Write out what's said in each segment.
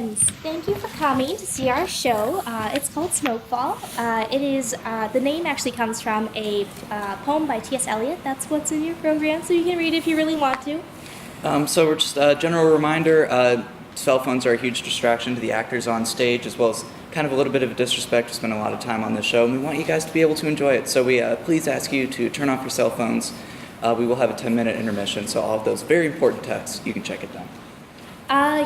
friends! Thank you for coming to see our show. It's called Smokefall. The name actually comes from a poem by T.S. Eliot. That's what's in your program, so you can read it if you really want to. So we're just a general reminder, cell phones are a huge distraction to the actors on stage, as well as kind of a little bit of a disrespect to spend a lot of time on this show, and we want you guys to be able to enjoy it. So we please ask you to turn off your cell phones. We will have a 10-minute intermission, so all of those very important texts, you can check it down.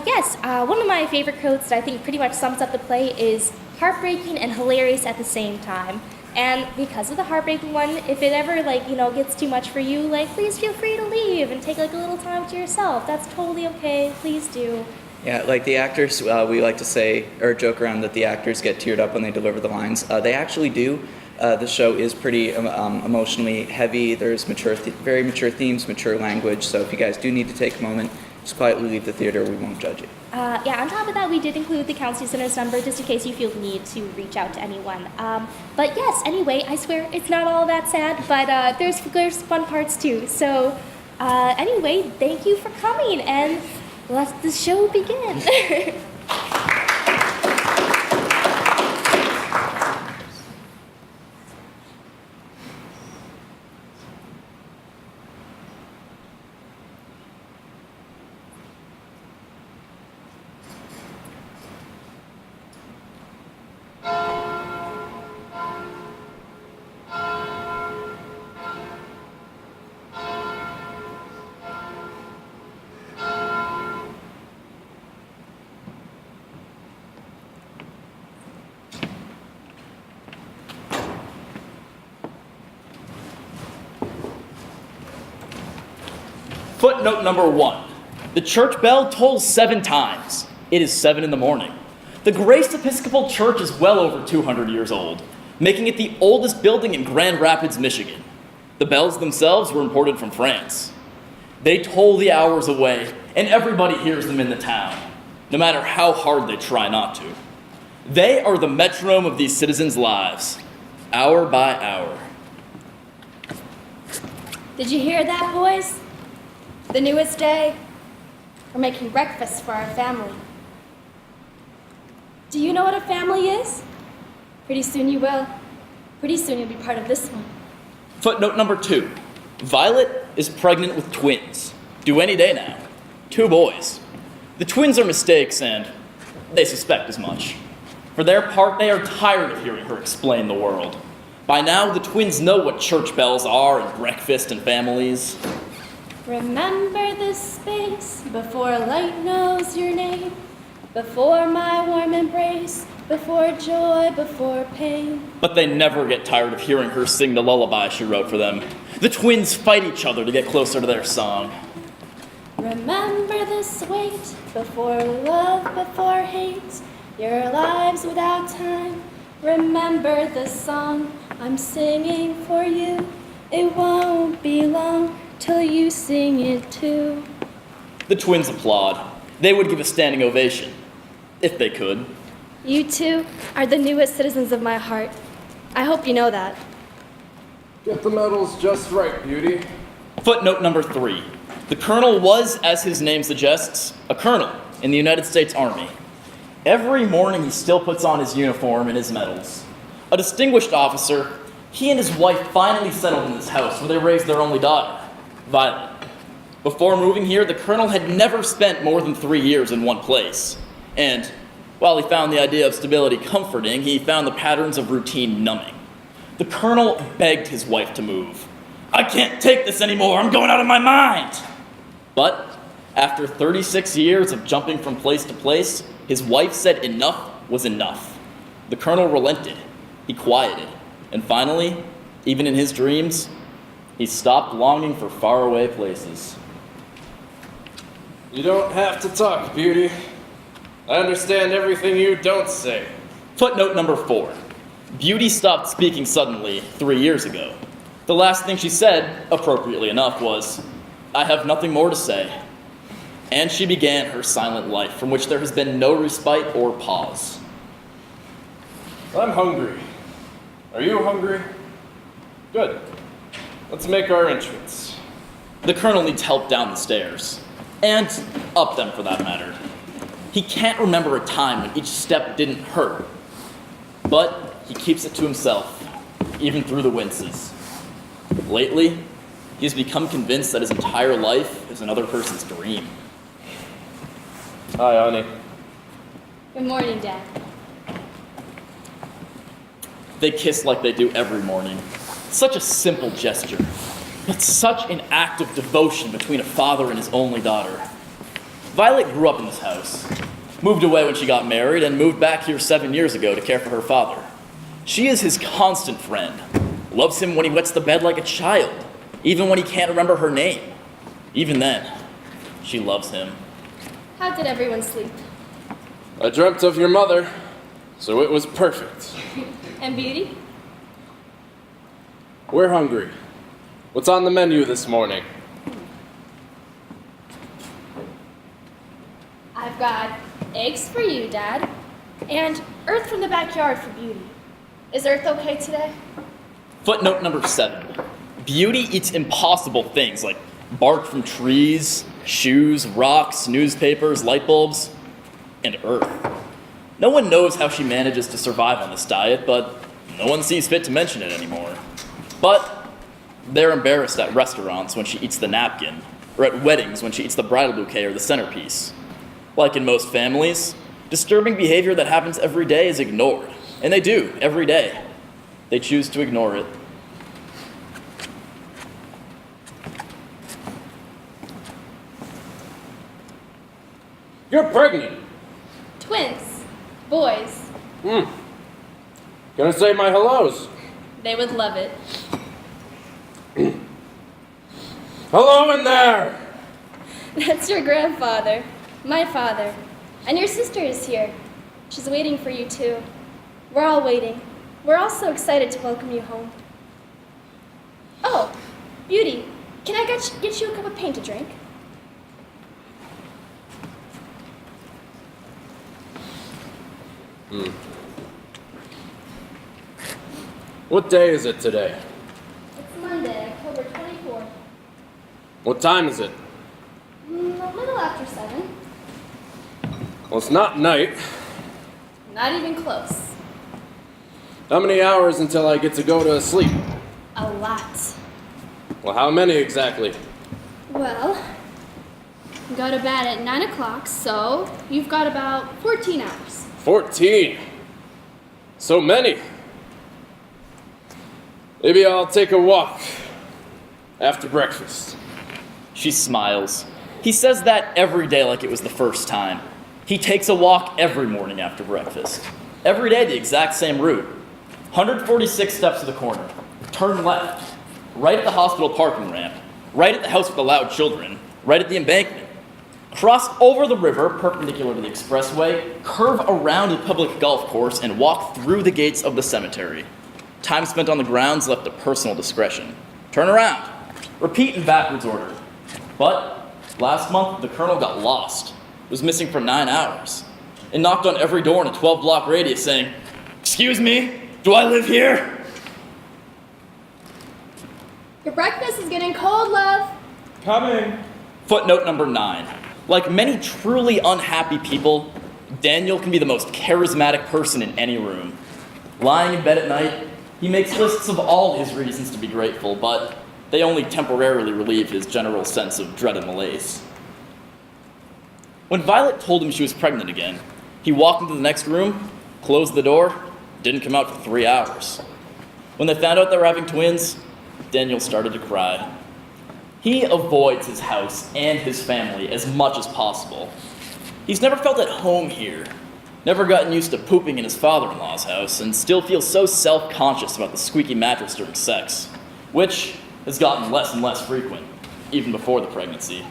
Yes, one of my favorite quotes that I think pretty much sums up the play is heartbreaking and hilarious at the same time. And because of the heartbreaking one, if it ever, gets too much for you, please feel free to leave and take, a little time to yourself. That's totally okay. Please do. Yeah, like the actors, we like to say, or joke around that the actors get teared up when they deliver the lines. They actually do. The show is pretty emotionally heavy. There's very mature themes, mature language, so if you guys do need to take a moment, just quietly leave the theater. We won't judge you. On top of that, we did include the counseling center's number just in case you feel the need to reach out to anyone. But yes, anyway, I swear it's not all that sad, but there's fun parts too. So anyway, thank you for coming, and let the show begin. Footnote number 1. The church bell tolls 7 times. It is 7 in the morning. The Grace Episcopal Church is well over 200 years old, making it the oldest building in Grand Rapids, Michigan. The bells themselves were imported from France. They toll the hours away, and everybody hears them in the town, no matter how hard they try not to. They are the metronome of these citizens' lives, hour by hour. Did you hear that, boys? The newest day, we're making breakfast for our family. Do you know what a family is? Pretty soon you will. Pretty soon you'll be part of this one. Footnote number 2. Violet is pregnant with twins. Due any day now. 2 boys. The twins are mistakes, and they suspect as much. For their part, they are tired of hearing her explain the world. By now, the twins know what church bells are and breakfast and families. Remember this space before light knows your name, before my warm embrace, before joy, before pain. But they never get tired of hearing her sing the lullaby she wrote for them. The twins fight each other to get closer to their song. Remember this wait, before love, before hate, your lives without time. Remember this song I'm singing for you. It won't be long till you sing it too. The twins applaud. They would give a standing ovation, if they could. You two are the newest citizens of my heart. I hope you know that. Get the medals just right, Beauty. Footnote number 3. The colonel was, as his name suggests, a colonel in the United States Army. Every morning he still puts on his uniform and his medals. A distinguished officer, he and his wife finally settled in this house where they raised their only daughter, Violet. Before moving here, the colonel had never spent more than 3 years in one place. And while he found the idea of stability comforting, he found the patterns of routine numbing. The colonel begged his wife to move. "I can't take this anymore, I'm going out of my mind!" But after 36 years of jumping from place to place, his wife said enough was enough. The colonel relented, he quieted, and finally, even in his dreams, he stopped longing for faraway places. You don't have to talk, Beauty. I understand everything you don't say. Footnote number 4. Beauty stopped speaking suddenly 3 years ago. The last thing she said, appropriately enough, was, "I have nothing more to say." And she began her silent life, from which there has been no respite or pause. I'm hungry. Are you hungry? Good. Let's make our entrance. The colonel needs help down the stairs. And up them, for that matter. He can't remember a time when each step didn't hurt. But he keeps it to himself, even through the winces. Lately, he has become convinced that his entire life is another person's dream. Hi, honey. Good morning, Dad. They kiss like they do every morning. Such a simple gesture, but such an act of devotion between a father and his only daughter. Violet grew up in this house, moved away when she got married, and moved back here 7 years ago to care for her father. She is his constant friend, loves him when he wets the bed like a child, even when he can't remember her name. Even then, she loves him. How did everyone sleep? I dreamt of your mother, so it was perfect. And Beauty? We're hungry. What's on the menu this morning? I've got eggs for you, Dad. And Earth from the backyard for Beauty. Is Earth okay today? Footnote number 7. Beauty eats impossible things like bark from trees, shoes, rocks, newspapers, light bulbs, and Earth. No one knows how she manages to survive on this diet, but no one sees fit to mention it anymore. But they're embarrassed at restaurants when she eats the napkin, or at weddings when she eats the bridal bouquet or the centerpiece. Like in most families, disturbing behavior that happens every day is ignored. And they do, every day. They choose to ignore it. You're pregnant. Twins. Boys. Gonna say my hellos. They would love it. Hello in there! That's your grandfather. My father. And your sister is here. She's waiting for you, too. We're all waiting. We're all so excited to welcome you home. Oh, Beauty, can I get you a cup of paint to drink? What day is it today? It's Monday, October 24th. What time is it? A little after 7. Well, it's not night. Not even close. How many hours until I get to go to sleep? A lot. Well, how many exactly? Well, you go to bed at 9 o'clock, so you've got about 14 hours. 14. So many. Maybe I'll take a walk after breakfast. She smiles. He says that every day like it was the first time. He takes a walk every morning after breakfast. Every day the exact same route. 146 steps to the corner. Turn left. Right at the hospital parking ramp. Right at the house with the loud children. Right at the embankment. Cross over the river perpendicular to the expressway. Curve around the public golf course and walk through the gates of the cemetery. Time spent on the grounds left to personal discretion. Turn around. Repeat in backwards order. But last month, the colonel got lost. Was missing for 9 hours. And knocked on every door in a 12-block radius saying, "Excuse me, do I live here?" Your breakfast is getting cold, love. Coming. Footnote number 9. Like many truly unhappy people, Daniel can be the most charismatic person in any room. Lying in bed at night, he makes lists of all his reasons to be grateful, but they only temporarily relieve his general sense of dread and malaise. When Violet told him she was pregnant again, he walked into the next room, closed the door, didn't come out for 3 hours. When they found out they were having twins, Daniel started to cry. He avoids his house and his family as much as possible. He's never felt at home here, never gotten used to pooping in his father-in-law's house, and still feels so self-conscious about the squeaky mattress during sex, which has gotten less and less frequent, even before the pregnancy.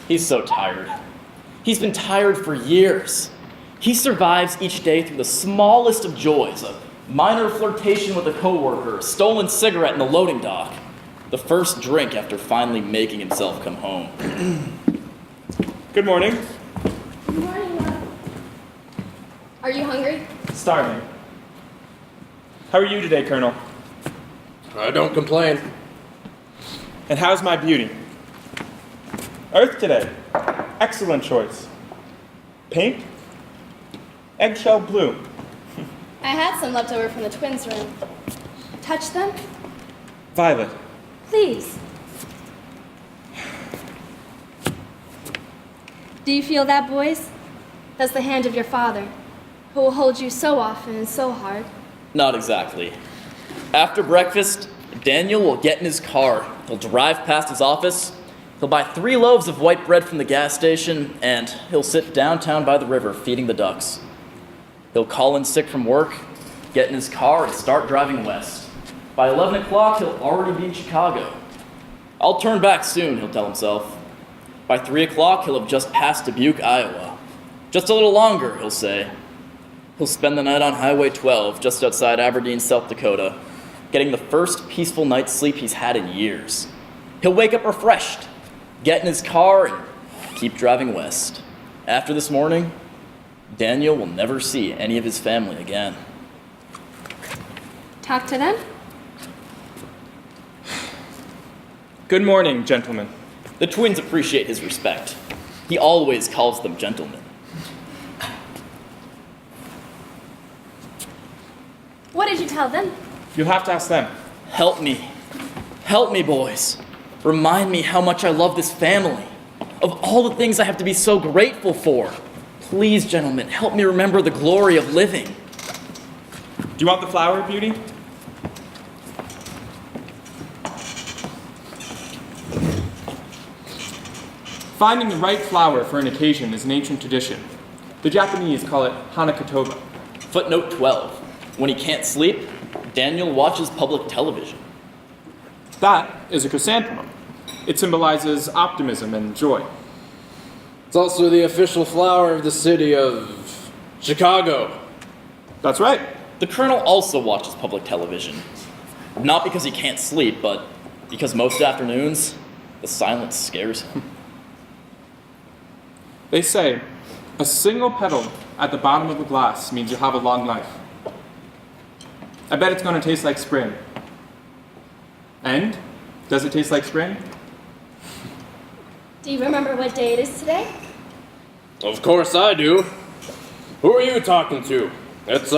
He's so tired. He's been tired for years. He survives each day through the smallest of joys, a minor flirtation with a coworker, a stolen cigarette in the loading dock, the first drink after finally making himself come home. Good morning. Good morning, love. Are you hungry? Starving. How are you today, Colonel? I don't complain. And how's my beauty? Earth today. Excellent choice. Pink? Eggshell blue. I had some left over from the twins' room. Touch them? Violet. Please. Do you feel that, boys? That's the hand of your father, who will hold you so often and so hard. Not exactly. After breakfast, Daniel will get in his car. He'll drive past his office. He'll buy 3 loaves of white bread from the gas station, and he'll sit downtown by the river feeding the ducks. He'll call in sick from work, get in his car, and start driving west. By 11 o'clock, he'll already be in Chicago. I'll turn back soon, he'll tell himself. By 3 o'clock, he'll have just passed Dubuque, Iowa. Just a little longer, he'll say. He'll spend the night on Highway 12, just outside Aberdeen, South Dakota, getting the first peaceful night's sleep he's had in years. He'll wake up refreshed, get in his car, and keep driving west. After this morning, Daniel will never see any of his family again. Talk to them? Good morning, gentlemen. The twins appreciate his respect. He always calls them gentlemen. What did you tell them? You'll have to ask them. Help me. Help me, boys. Remind me how much I love this family. Of all the things I have to be so grateful for. Please, gentlemen, help me remember the glory of living. Do you want the flower, Beauty? Finding the right flower for an occasion is an ancient tradition. The Japanese call it Hanakatoba. Footnote 12. When he can't sleep, Daniel watches public television. That is a chrysanthemum. It symbolizes optimism and joy. It's also the official flower of the city of Chicago. That's right. The Colonel also watches public television. Not because he can't sleep, but because most afternoons, the silence scares him. They say a single petal at the bottom of a glass means you'll have a long life. I bet it's going to taste like spring. And does it taste like spring? Do you remember what day it is today? Of course I do. Who are you talking to? It's,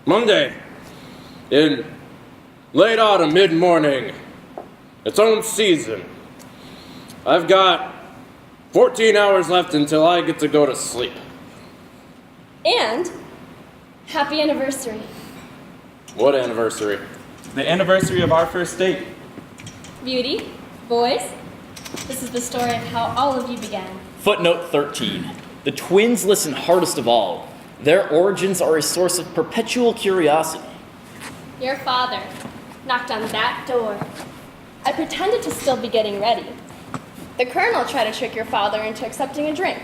Monday. In late autumn, mid-morning. Its own season. I've got 14 hours left until I get to go to sleep. And happy anniversary. What anniversary? The anniversary of our first date. Beauty, boys, this is the story of how all of you began. Footnote 13. The twins listen hardest of all. Their origins are a source of perpetual curiosity. Your father knocked on that door. I pretended to still be getting ready. The Colonel tried to trick your father into accepting a drink.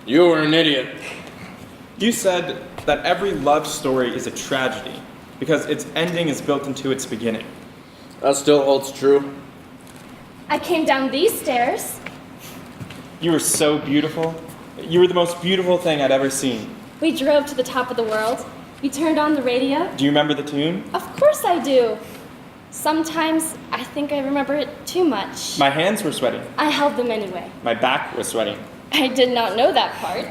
You were an idiot. You said that every love story is a tragedy because its ending is built into its beginning. That still holds true. I came down these stairs. You were so beautiful. You were the most beautiful thing I'd ever seen. We drove to the top of the world. We turned on the radio. Do you remember the tune? Of course I do. Sometimes I think I remember it too much. My hands were sweating. I held them anyway. My back was sweating. I did not know that part.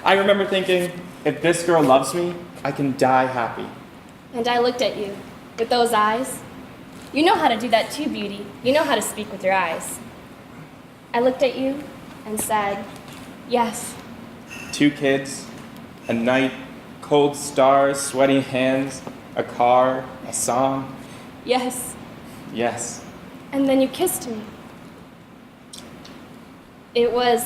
I remember thinking, if this girl loves me, I can die happy. And I looked at you with those eyes. You know how to do that too, Beauty. You know how to speak with your eyes. I looked at you and said, yes. 2 kids, a night, cold stars, sweaty hands, a car, a song. Yes. Yes. And then you kissed me. It was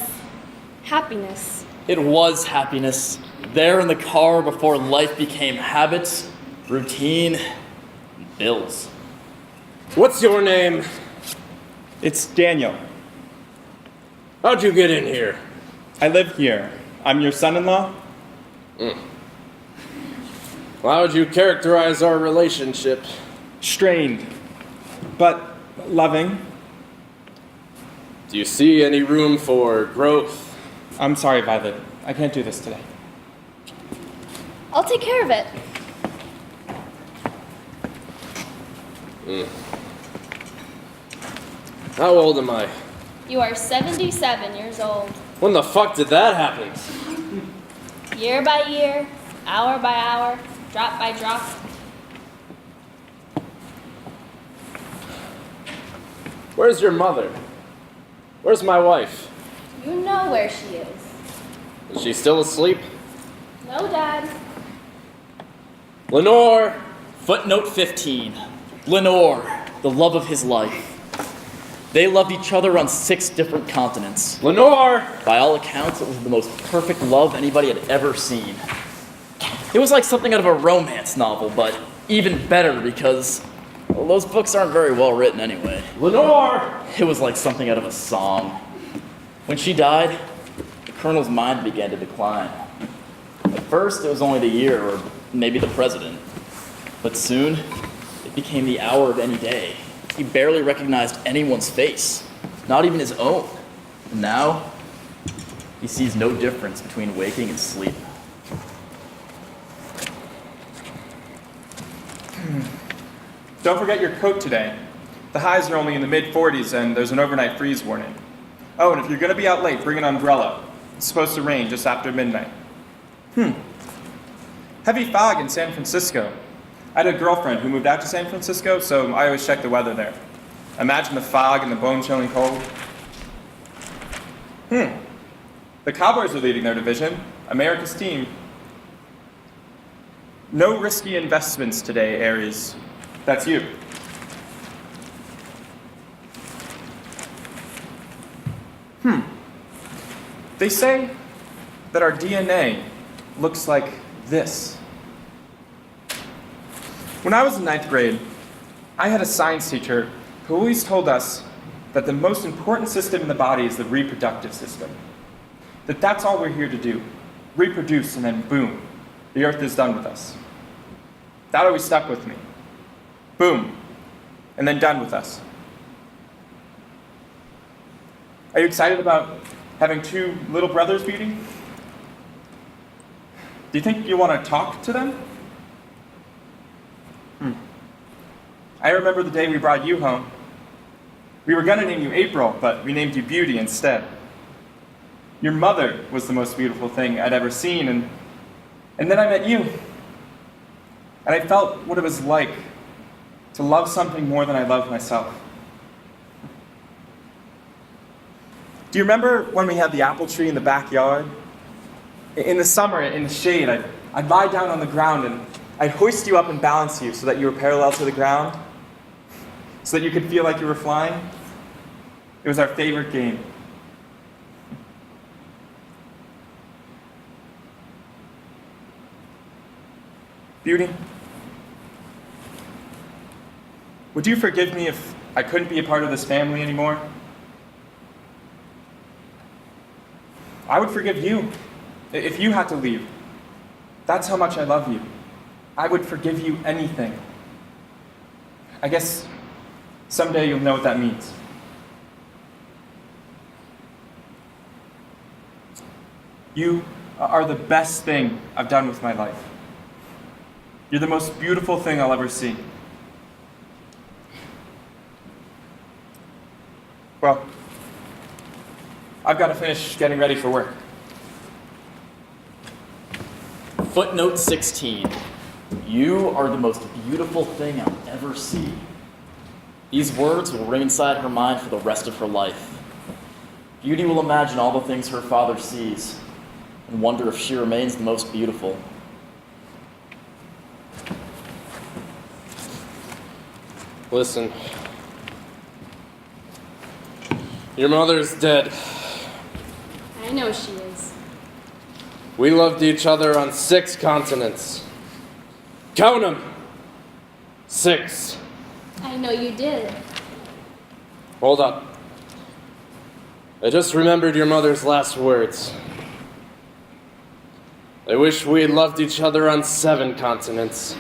happiness. It was happiness. There in the car before life became habits, routine, and bills. What's your name? It's Daniel. How'd you get in here? I live here. I'm your son-in-law. How would you characterize our relationship? Strained, but loving. Do you see any room for growth? I'm sorry, Violet. I can't do this today. I'll take care of it. How old am I? You are 77 years old. When the fuck did that happen? Year by year, hour by hour, drop by drop. Where's your mother? Where's my wife? You know where she is. Is she still asleep? No, Dad. Lenore! Footnote 15. Lenore, the love of his life. They loved each other on 6 different continents. Lenore! By all accounts, it was the most perfect love anybody had ever seen. It was like something out of a romance novel, but even better because, well, those books aren't very well written anyway. Lenore! It was like something out of a song. When she died, the Colonel's mind began to decline. At first, it was only the year, or maybe the president. But soon, it became the hour of any day. He barely recognized anyone's face, not even his own. And now, he sees no difference between waking and sleep. Don't forget your coat today. The highs are only in the mid-40s and there's an overnight freeze warning. Oh, and if you're going to be out late, bring an umbrella. It's supposed to rain just after midnight. Heavy fog in San Francisco. I had a girlfriend who moved out to San Francisco, so I always check the weather there. Imagine the fog and the bone-chilling cold. The Cowboys are leading their division. America's team. No risky investments today, Aries. That's you. They say that our DNA looks like this. When I was in 9th grade, I had a science teacher who always told us that the most important system in the body is the reproductive system. That's all we're here to do. Reproduce, and then boom, the earth is done with us. That always stuck with me. Boom, and then done with us. Are you excited about having 2 little brothers, Beauty? Do you think you want to talk to them? I remember the day we brought you home. We were going to name you April, but we named you Beauty instead. Your mother was the most beautiful thing I'd ever seen, and then I met you. And I felt what it was like to love something more than I loved myself. Do you remember when we had the apple tree in the backyard? In the summer, in the shade, I'd lie down on the ground and I'd hoist you up and balance you so that you were parallel to the ground, so that you could feel like you were flying. It was our favorite game. Beauty, would you forgive me if I couldn't be a part of this family anymore? I would forgive you if you had to leave. That's how much I love you. I would forgive you anything. I guess someday you'll know what that means. You are the best thing I've done with my life. You're the most beautiful thing I'll ever see. Well, I've got to finish getting ready for work. Footnote 16. You are the most beautiful thing I'll ever see. These words will ring inside her mind for the rest of her life. Beauty will imagine all the things her father sees and wonder if she remains the most beautiful. Listen. Your mother's dead. I know she is. We loved each other on 6 continents. Count 'em! 6. I know you did. Hold up. I just remembered your mother's last words. I wish we had loved each other on 7 continents.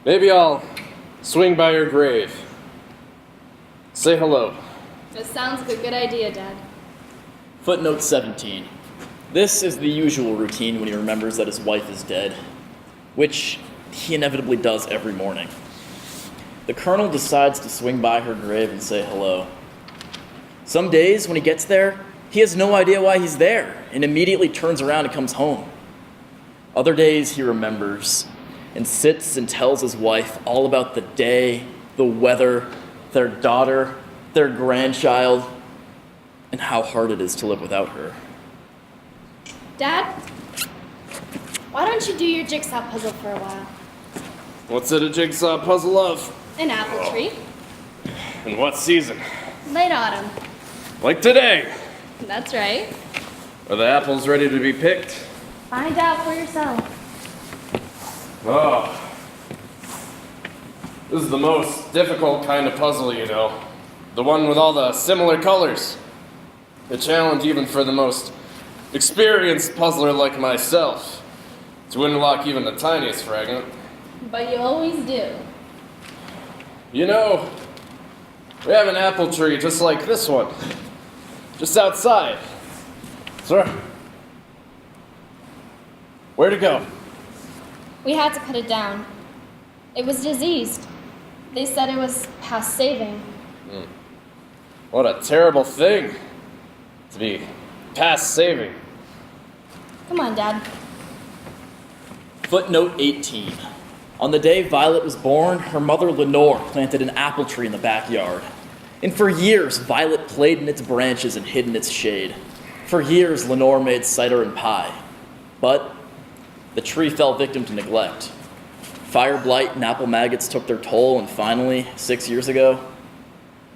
Maybe I'll swing by your grave. Say hello. That sounds like a good idea, Dad. Footnote 17. This is the usual routine when he remembers that his wife is dead, which he inevitably does every morning. The Colonel decides to swing by her grave and say hello. Some days when he gets there, he has no idea why he's there and immediately turns around and comes home. Other days he remembers and sits and tells his wife all about the day, the weather, their daughter, their grandchild, and how hard it is to live without her. Dad, why don't you do your jigsaw puzzle for a while? What's it a jigsaw puzzle of? An apple tree. In what season? Late autumn. Like today. That's right. Are the apples ready to be picked? Find out for yourself. Oh. This is the most difficult kind of puzzle, you know. The one with all the similar colors. A challenge even for the most experienced puzzler like myself. To unlock even the tiniest fragment. But you always do. You know, we have an apple tree just like this one. Just outside. Sir? Where'd it go? We had to cut it down. It was diseased. They said it was past saving. What a terrible thing to be past saving. Come on, Dad. Footnote 18. On the day Violet was born, her mother Lenore planted an apple tree in the backyard. And for years, Violet played in its branches and hid in its shade. For years, Lenore made cider and pie. But the tree fell victim to neglect. Fire blight and apple maggots took their toll, and finally, 6 years ago,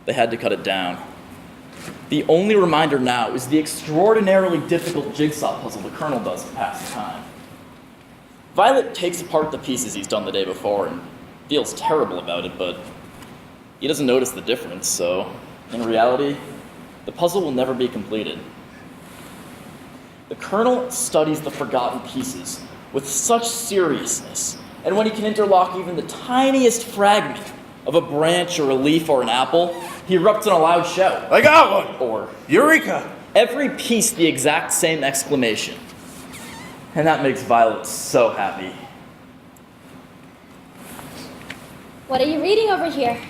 they had to cut it down. The only reminder now is the extraordinarily difficult jigsaw puzzle the Colonel does to pass the time. Violet takes apart the pieces he's done the day before and feels terrible about it, but he doesn't notice the difference, so in reality, the puzzle will never be completed. The Colonel studies the forgotten pieces with such seriousness, and when he can interlock even the tiniest fragment of a branch or a leaf or an apple, he erupts in a loud shout. I got one! Or Eureka! every piece the exact same exclamation. And that makes Violet so happy. What are you reading over here?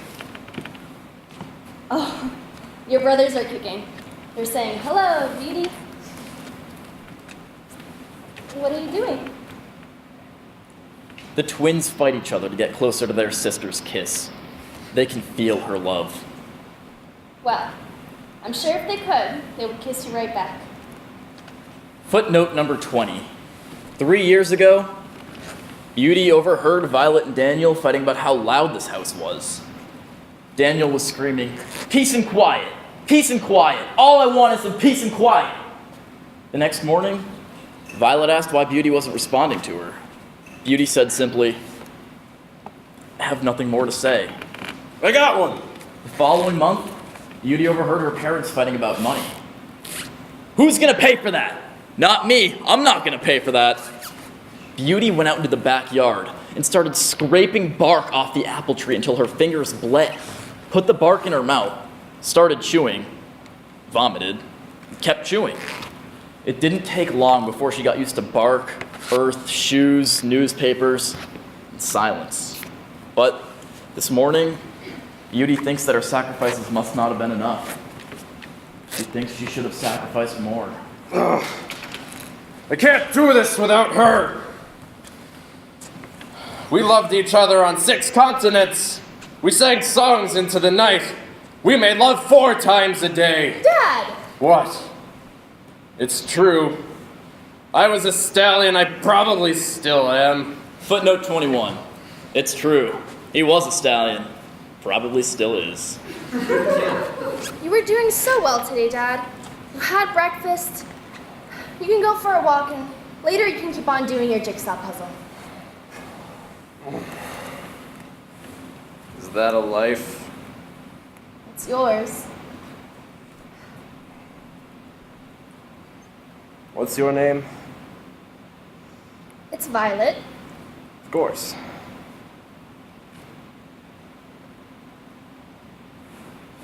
Oh, your brothers are cooking. They're saying, hello, Beauty. What are you doing? The twins fight each other to get closer to their sister's kiss. They can feel her love. Well, I'm sure if they could, they would kiss you right back. Footnote number 20. 3 years ago, Beauty overheard Violet and Daniel fighting about how loud this house was. Daniel was screaming, "Peace and quiet! Peace and quiet! All I want is some peace and quiet!" The next morning, Violet asked why Beauty wasn't responding to her. Beauty said simply, "I have nothing more to say." I got one! The following month, Beauty overheard her parents fighting about money. "Who's gonna pay for that?" "Not me. I'm not gonna pay for that." Beauty went out into the backyard and started scraping bark off the apple tree until her fingers bled. Put the bark in her mouth, started chewing, vomited, and kept chewing. It didn't take long before she got used to bark, earth, shoes, newspapers, and silence. But this morning, Beauty thinks that her sacrifices must not have been enough. She thinks she should have sacrificed more. I can't do this without her! We loved each other on 6 continents. We sang songs into the night. We made love 4 times a day. Dad! What? It's true. I was a stallion. I probably still am. Footnote 21. It's true. He was a stallion. Probably still is. You were doing so well today, Dad. You had breakfast. You can go for a walk, and later you can keep on doing your jigsaw puzzle. Is that a life? It's yours. What's your name? It's Violet. Of course.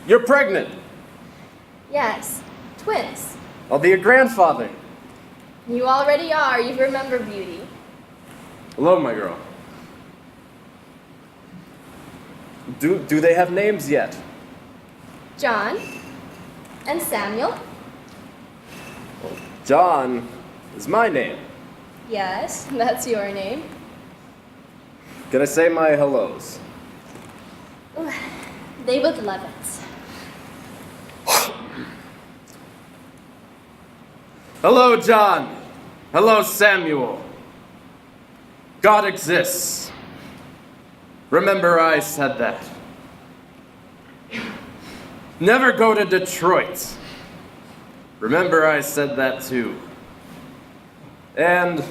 You're pregnant. Yes, twins. I'll be your grandfather. You already are. You remember Beauty. Hello, my girl. Do they have names yet? John, And Samuel? John is my name. Yes, that's your name. Can I say my hellos? They would love it. Hello, John. Hello, Samuel. God exists. Remember I said that. Never go to Detroit. Remember I said that too. And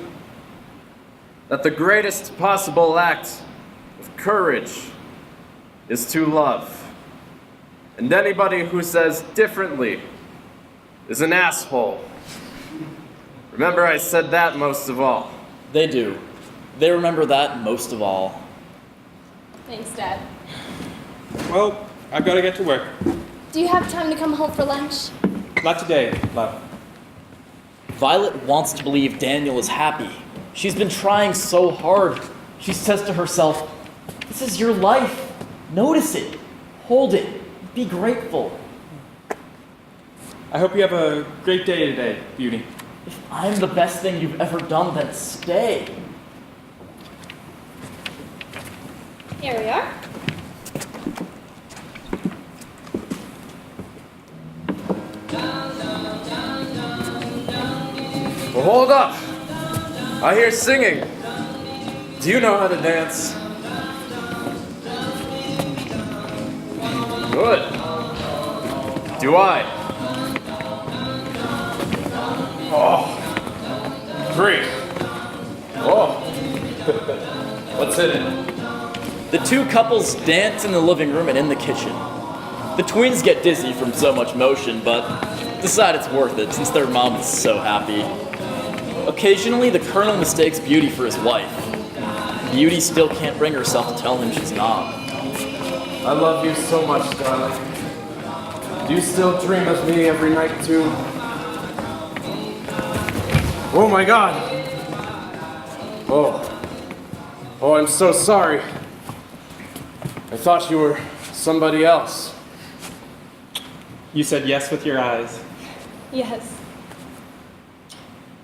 that the greatest possible act of courage is to love. And anybody who says differently is an asshole. Remember I said that most of all. They do. They remember that most of all. Thanks, Dad. Well, I've got to get to work. Do you have time to come home for lunch? Not today, love. Violet wants to believe Daniel is happy. She's been trying so hard. She says to herself, "This is your life. Notice it. Hold it. Be grateful." I hope you have a great day today, Beauty. If I'm the best thing you've ever done, then stay. Here we are. Well, hold up. I hear singing. Do you know how to dance? Good. Do I? Oh. Great. Oh. What's in it? The two couples dance in the living room and in the kitchen. The twins get dizzy from so much motion, but decide it's worth it since their mom is so happy. Occasionally, the Colonel mistakes Beauty for his wife. Beauty still can't bring herself to tell him she's not. I love you so much, darling. Do you still dream of me every night, too? Oh my God! Oh, I'm so sorry. I thought you were somebody else. You said yes with your eyes. Yes.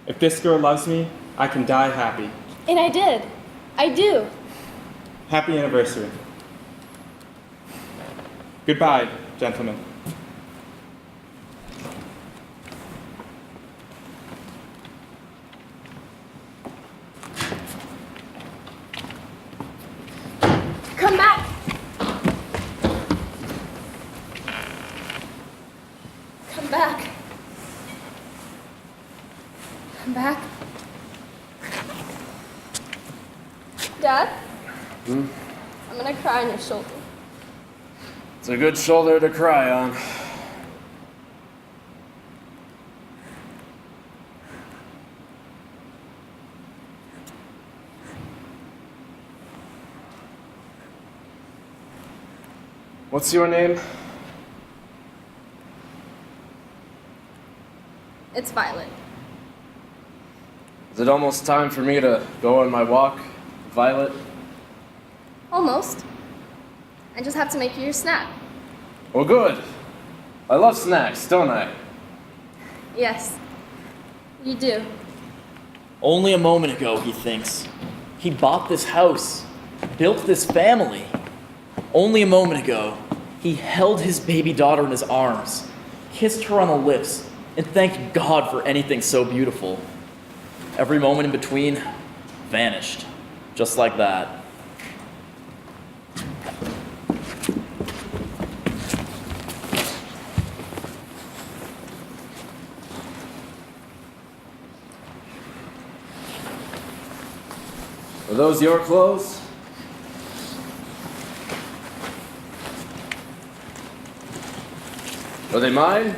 If this girl loves me, I can die happy. And I did. I do. Happy anniversary. Goodbye, gentlemen. Come back. Come back. Come back. Dad? I'm gonna cry on your shoulder. It's a good shoulder to cry on. What's your name? It's Violet. Is it almost time for me to go on my walk, Violet? Almost. I just have to make you your snack. Well, good. I love snacks, don't I? Yes. You do. Only a moment ago, he thinks. He bought this house, built this family. Only a moment ago, he held his baby daughter in his arms, kissed her on the lips, and thanked God for anything so beautiful. Every moment in between vanished, just like that. Are those your clothes? Are they mine?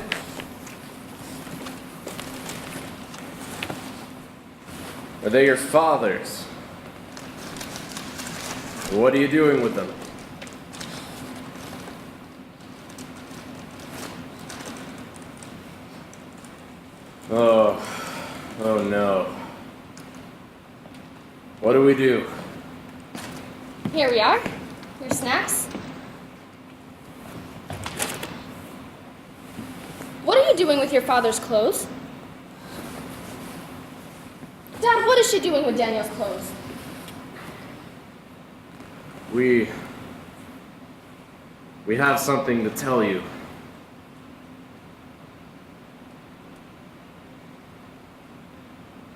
Are they your father's? What are you doing with them? Oh no. What do we do? Here we are. Your snacks. doing with your father's clothes? Dad, what is she doing with Daniel's clothes? We have something to tell you.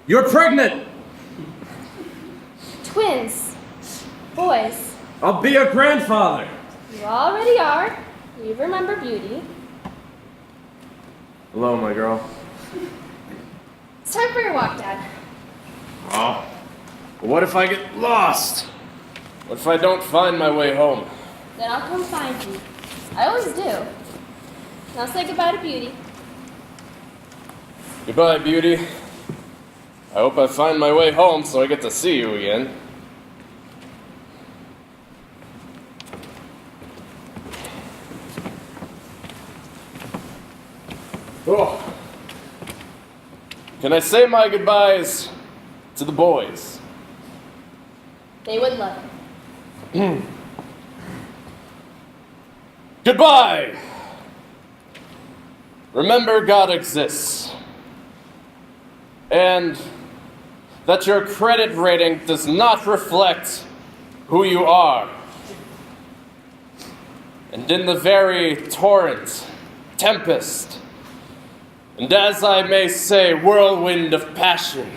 You're pregnant! Twins. Boys. I'll be your grandfather! You already are. You remember Beauty. Hello, my girl. It's time for your walk, Dad. Oh. But what if I get lost? What if I don't find my way home? Then I'll come find you. I always do. Now say goodbye to Beauty. Goodbye, Beauty. I hope I find my way home so I get to see you again. Oh. Can I say my goodbyes to the boys? They would love it. Goodbye! Remember, God exists. And that your credit rating does not reflect who you are. And in the very torrent, tempest, and as I may say, whirlwind of passion,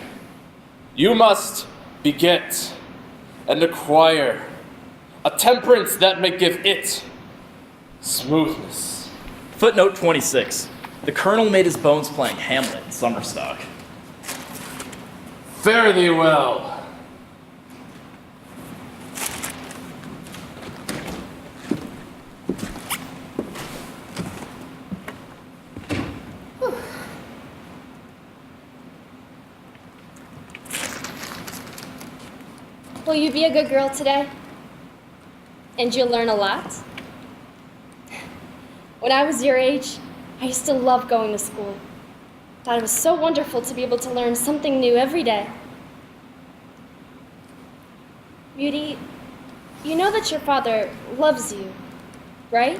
you must beget and acquire a temperance that may give it smoothness. Footnote 26. The Colonel made his bones playing Hamlet in summer stock. Fare thee well. Will you be a good girl today? And you'll learn a lot? When I was your age, I used to love going to school. Thought it was so wonderful to be able to learn something new every day. Beauty, you know that your father loves you, right?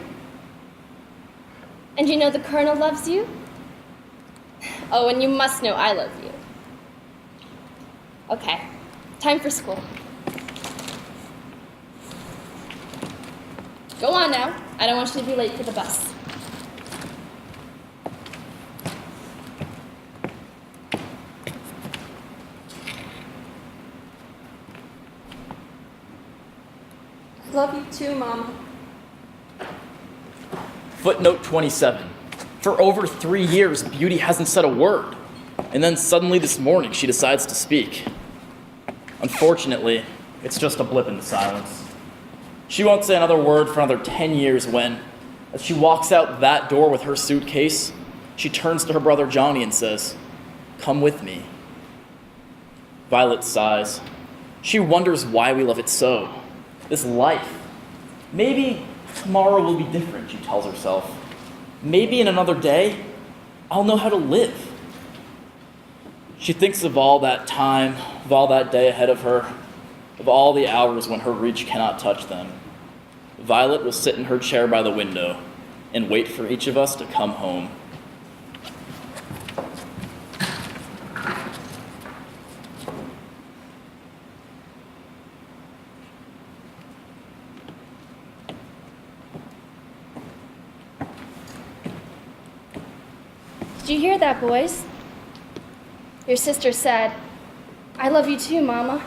And you know the Colonel loves you? Oh, and you must know I love you. Okay, time for school. Go on now. I don't want you to be late for the bus. Love you too, Mama. Footnote 27. For over 3 years, Beauty hasn't said a word. And then suddenly this morning, she decides to speak. Unfortunately, it's just a blip in the silence. She won't say another word for another 10 years when, as she walks out that door with her suitcase, she turns to her brother Johnny and says, "Come with me." Violet sighs. She wonders why we love it so. This life. Maybe tomorrow will be different, she tells herself. Maybe in another day, I'll know how to live. She thinks of all that time, of all that day ahead of her, of all the hours when her reach cannot touch them. Violet will sit in her chair by the window and wait for each of us to come home. Did you hear that, boys? Your sister said, "I love you too, Mama."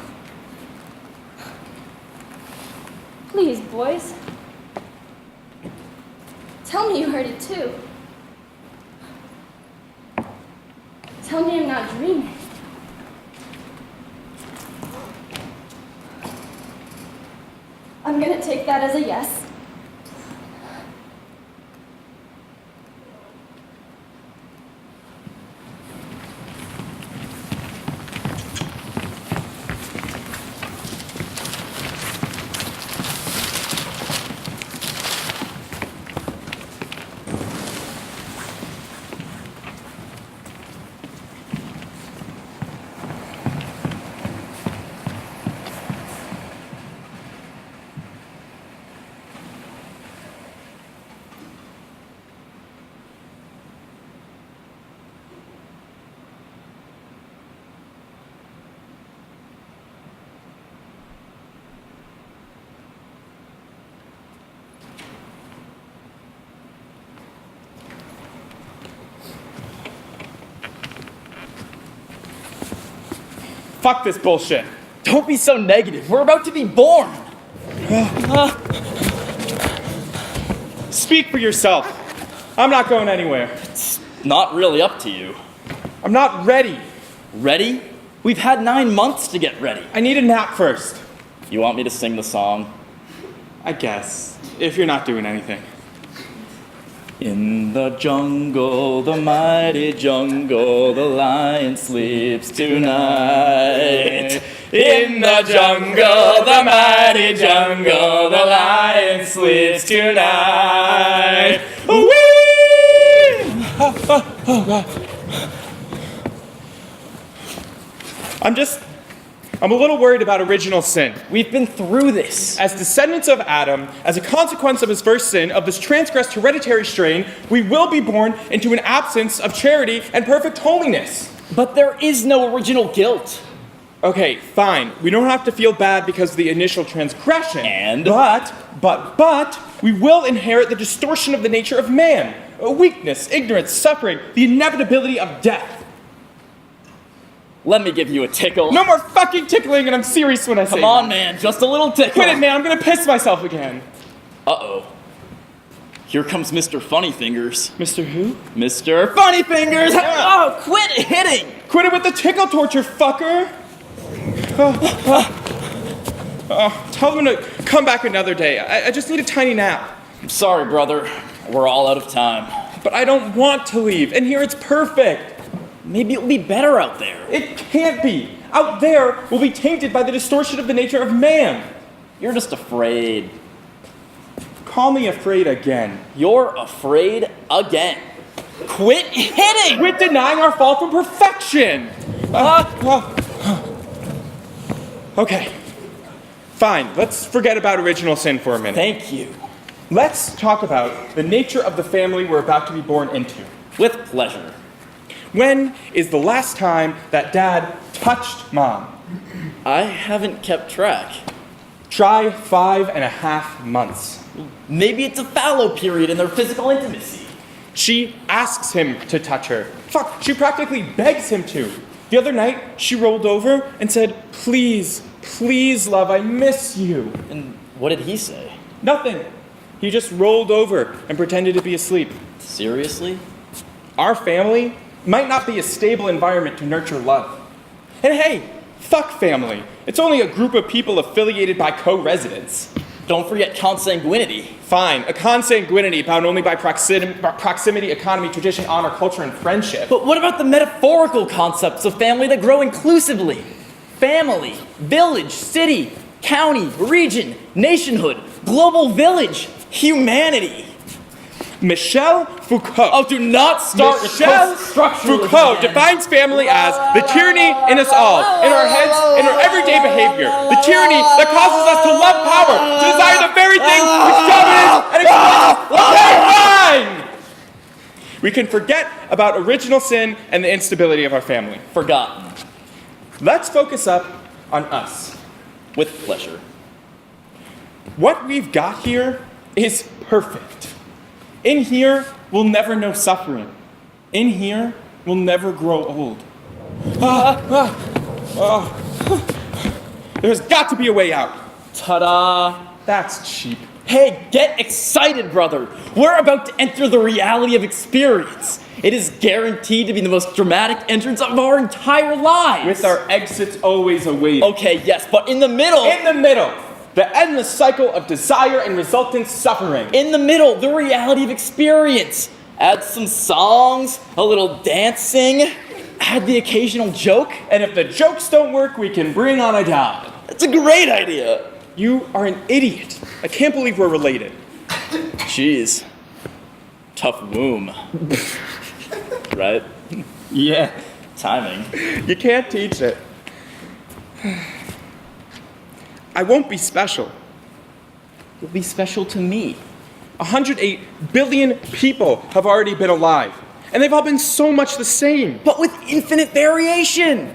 Please, boys. Tell me you heard it too. Tell me I'm not dreaming. I'm gonna take that as a yes. Fuck this bullshit. Don't be so negative. We're about to be born. Speak for yourself. I'm not going anywhere. It's not really up to you. I'm not ready. Ready? We've had 9 months to get ready. I need a nap first. You want me to sing the song? I guess, if you're not doing anything. In the jungle, the mighty jungle, the lion sleeps tonight. In the jungle, the mighty jungle, the lion sleeps tonight. Whee! Oh, God. I'm a little worried about original sin. We've been through this. As descendants of Adam, as a consequence of his first sin, of this transgressed hereditary strain, we will be born into an absence of charity and perfect holiness. But there is no original guilt. Okay, fine. We don't have to feel bad because of the initial transgression. And? But, we will inherit the distortion of the nature of man. Weakness, ignorance, suffering, the inevitability of death. Let me give you a tickle. No more fucking tickling, and I'm serious when I say Come on, that. man. Just a little tickle. Quit it, man. I'm gonna piss myself again. Uh-oh. Here comes Mr. Funny Fingers. Mr. Who? Mr. Funny Fingers! Oh, quit hitting! Quit it with the tickle torture, fucker! Tell them to come back another day. I just need a tiny nap. I'm sorry, brother. We're all out of time. But I don't want to leave, and here it's perfect. Maybe it'll be better out there. It can't be. Out there will be tainted by the distortion of the nature of man. You're just afraid. Call me afraid again. You're afraid again. Quit hitting! Quit denying our fall from perfection! Okay. Fine, let's forget about original sin for a minute. Thank you. Let's talk about the nature of the family we're about to be born into. With pleasure. When is the last time that Dad touched Mom? I haven't kept track. Try 5.5 months. Maybe it's a fallow period in their physical intimacy. She asks him to touch her. Fuck, she practically begs him to. The other night, she rolled over and said, "Please, please, love, I miss you." And what did he say? Nothing. He just rolled over and pretended to be asleep. Seriously? Our family might not be a stable environment to nurture love. And hey, fuck family. It's only a group of people affiliated by co-residents. Don't forget consanguinity. Fine, a consanguinity bound only by proximity, economy, tradition, honor, culture, and friendship. But what about the metaphorical concepts of family that grow inclusively? Family, village, city, county, region, nationhood, global village, humanity. Michel Foucault. Oh, do not start with Michel post-structuralism Foucault again. defines family as the tyranny in us all, in our heads, in our everyday behavior. The tyranny that causes us to love power, to desire the very thing which dominates and exploits. Okay, fine! We can forget about original sin and the instability of our family. Forgotten. Let's focus up on us. With pleasure. What we've got here is perfect. In here, we'll never know suffering. In here, we'll never grow old. There's got to be a way out. Ta-da! That's cheap. Hey, get excited, brother! We're about to enter the reality of experience. It is guaranteed to be the most dramatic entrance of our entire lives. With our exits always awaiting. Okay, yes, but in the middle... In the middle, the endless cycle of desire and resultant suffering. In the middle, the reality of experience. Add some songs, a little dancing, add the occasional joke. And if the jokes don't work, we can bring on a dad. That's a great idea. You are an idiot. I can't believe we're related. Jeez. Tough womb. Right? Yeah. Timing. You can't teach it. I won't be special. You'll be special to me. 108 billion people have already been alive, and they've all been so much the same. But with infinite variation.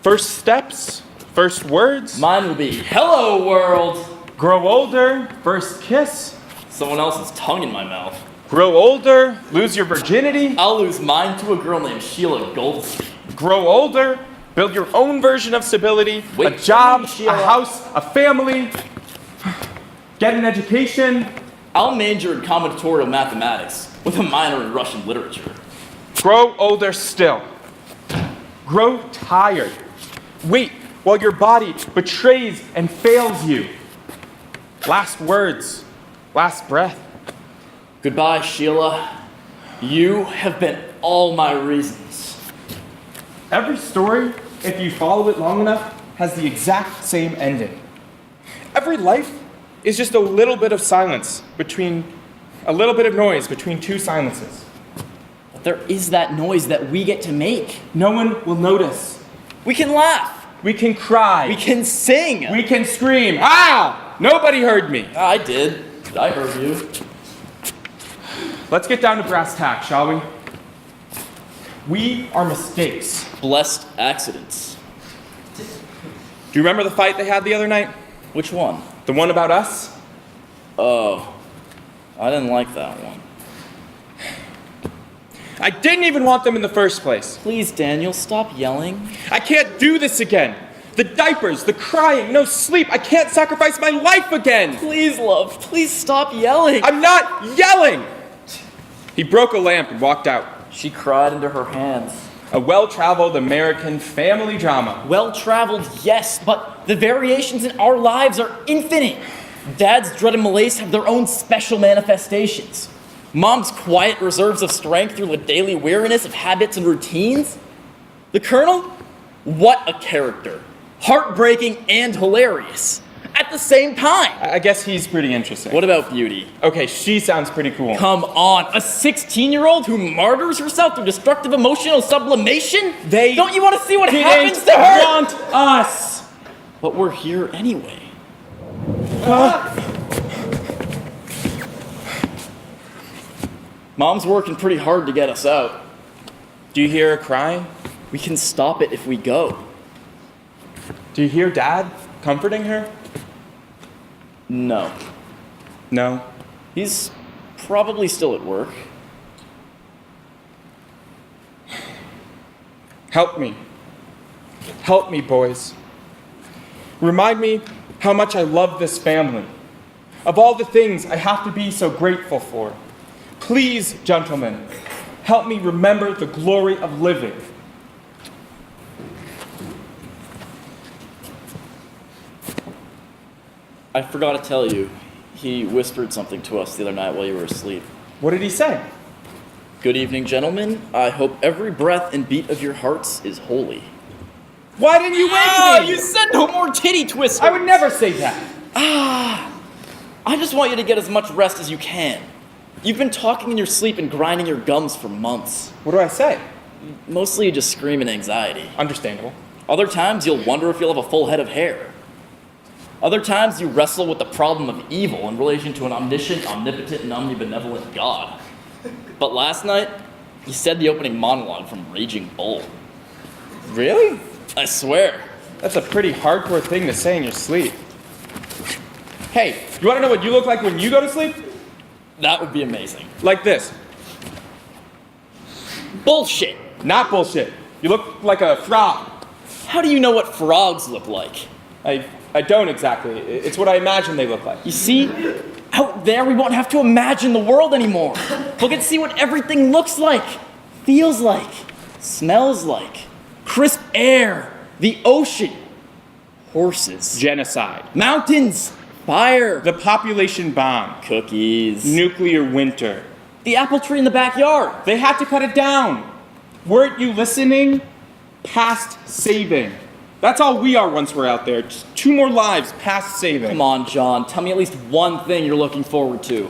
First steps, first words, Mine will be, hello, world. grow older, first kiss, Someone else's tongue in my mouth. grow older, lose your virginity, I'll lose mine to a girl named Sheila Goldstein. grow older, Build your own version of stability, Wait, a job, a Sheila. house, a family, get an education, I'll major in combinatorial mathematics with a minor in Russian literature. grow older still, grow tired, wait while your body betrays and fails you. Last words, last breath. Goodbye, Sheila. You have been all my reasons. Every story, if you follow it long enough, has the exact same ending. Every life is just a little bit of silence between, a little bit of noise between two silences. But there is that noise that we get to make. No one will notice. We can laugh. We can cry. We can sing. We can scream. Ah! Nobody heard me. I did. I heard you. Let's get down to brass tacks, shall we? We are mistakes. Blessed accidents. Do you remember the fight they had the other night? Which one? The one about us? Oh, I didn't like that one. I didn't even want them in the first place. Please, Daniel, stop yelling. I can't do this again. The diapers, the crying, no sleep. I can't sacrifice my life again. Please, love, please stop yelling. I'm not yelling. He broke a lamp and walked out. She cried into her hands. A well-traveled American family drama. Well-traveled, yes, but the variations in our lives are infinite. Dad's dread and malaise have their own special manifestations. Mom's quiet reserves of strength through the daily weariness of habits and routines. The Colonel? What a character. Heartbreaking and hilarious. At the same time. I guess he's pretty interesting. What about Beauty? Okay, she sounds pretty cool. Come on, a 16-year-old who martyrs herself through destructive emotional sublimation? Don't you want to see what happens to her? Want us. But we're here anyway. Mom's working pretty hard to get us out. Do you hear her crying? We can stop it if we go. Do you hear Dad comforting her? No. No. He's probably still at work. Help me. Help me, boys. Remind me how much I love this family. Of all the things I have to be so grateful for. Please, gentlemen, help me remember the glory of living. I forgot to tell you, he whispered something to us the other night while you were asleep. What did he say? Good evening, gentlemen. I hope every breath and beat of your hearts is holy. Why didn't you wake me? You said no more titty twisters! I would never say that. I just want you to get as much rest as you can. You've been talking in your sleep and grinding your gums for months. What do I say? Mostly you just scream in anxiety. Understandable. Other times you'll wonder if you'll have a full head of hair. Other times you wrestle with the problem of evil in relation to an omniscient, omnipotent, and omnibenevolent God. But last night, you said the opening monologue from Raging Bull. Really? I swear. That's a pretty hardcore thing to say in your sleep. Hey, you want to know what you look like when you go to sleep? That would be amazing. Like this. Bullshit! Not bullshit. You look like a frog. How do you know what frogs look like? I don't exactly. It's what I imagine they look like. You see, out there we won't have to imagine the world anymore. We'll get to see what everything looks like, feels like, smells like. Crisp air, the ocean, horses, Genocide. mountains, fire, The population bomb. cookies, Nuclear winter. the apple tree in the backyard. They had to cut it down. Weren't you listening? Past saving. That's all we are once we're out there. Just 2 more lives past saving. Come on, John, tell me at least one thing you're looking forward to.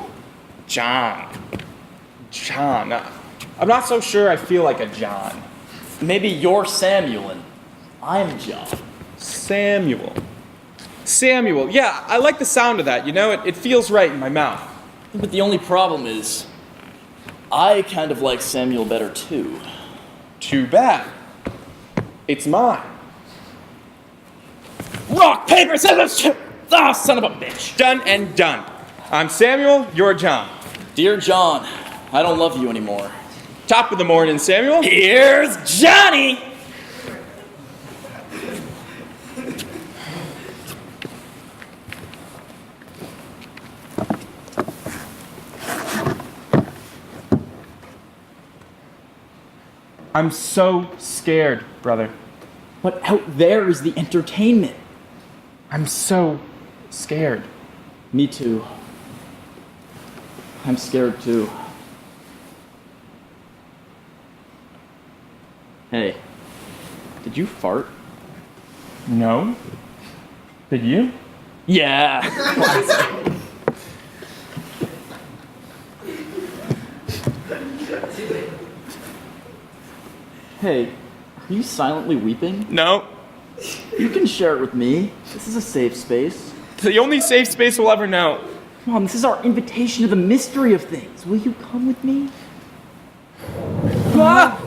John. I'm not so sure I feel like a John. Maybe you're Samuel and I'm John. Samuel. Yeah, I like the sound of that. You know, it feels right in my mouth. But the only problem is, I kind of like Samuel better too. Too bad. It's mine. Rock, paper, scissors, shoot! Ah, son of a bitch! Done and done. I'm Samuel, you're John. Dear John, I don't love you anymore. Top of the morning, Samuel. Here's Johnny! I'm so scared, brother. But out there is the entertainment. I'm so scared. Me too. I'm scared too. Hey, did you fart? No? Did you? Yeah. Hey, are you silently weeping? No. You can share it with me. This is a safe space. It's the only safe space we'll ever know. Come on, this is our invitation to the mystery of things. Will you come with me? Ah!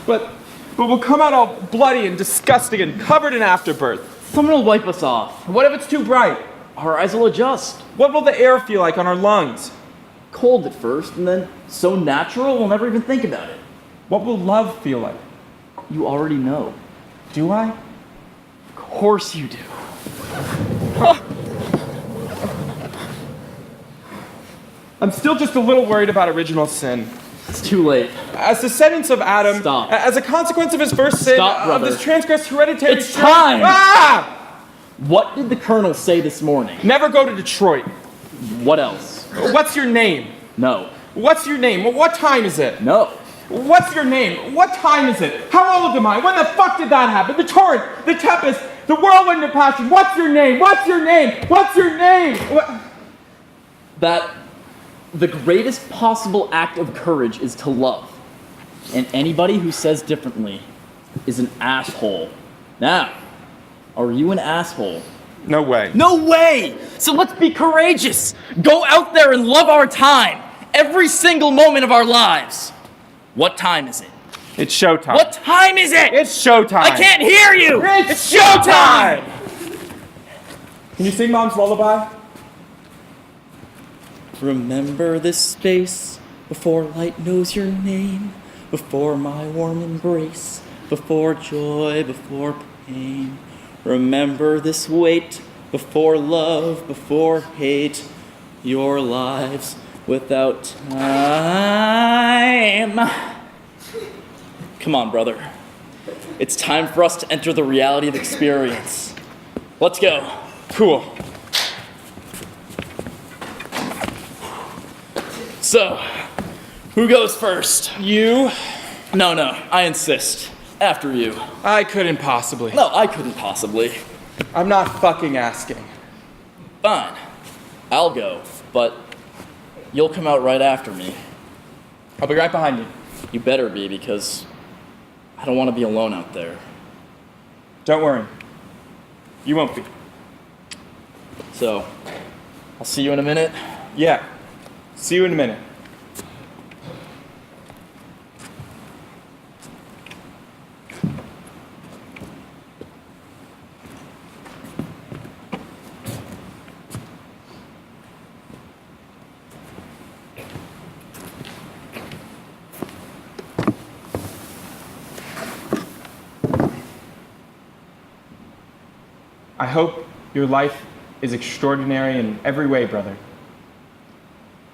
But we'll come out all bloody and disgusting and covered in afterbirth. Someone will wipe us off. What if it's too bright? Our eyes will adjust. What will the air feel like on our lungs? Cold at first, and then so natural we'll never even think about it. What will love feel like? You already know. Do I? Of course you do. I'm still just a little worried about original sin. It's too late. As the sentence of Adam, Stop. as a consequence of his first sin, Stop, of brother. this transgressed hereditary It's sin- time! Ah! What did the Colonel say this morning? Never go to Detroit. What else? What's your name? No. What's your name? What time is it? No. What's your name? What time is it? How old am I? When the fuck did that happen? The torrent, the tempest, the whirlwind of passion. What's your name? What's your name? What's your name? What? That the greatest possible act of courage is to love. And anybody who says differently is an asshole. Now, are you an asshole? No way. No way! So let's be courageous! Go out there and love our time! Every single moment of our lives! What time is it? It's showtime. What time is it? It's showtime. I can't hear you! It's showtime! Can you sing Mom's lullaby? Remember this space before light knows your name, before my warm embrace, before joy, before pain. Remember this wait before love, before hate, your lives without time. Come on, brother. It's time for us to enter the reality of experience. Let's go. Cool. So, who goes first? You? No, I insist. After you. I couldn't possibly. No, I couldn't possibly. I'm not fucking asking. Fine. I'll go, but you'll come out right after me. I'll be right behind you. You better be, because I don't want to be alone out there. Don't worry. You won't be. So, I'll see you in a minute. Yeah. See you in a minute. I hope your life is extraordinary in every way, brother.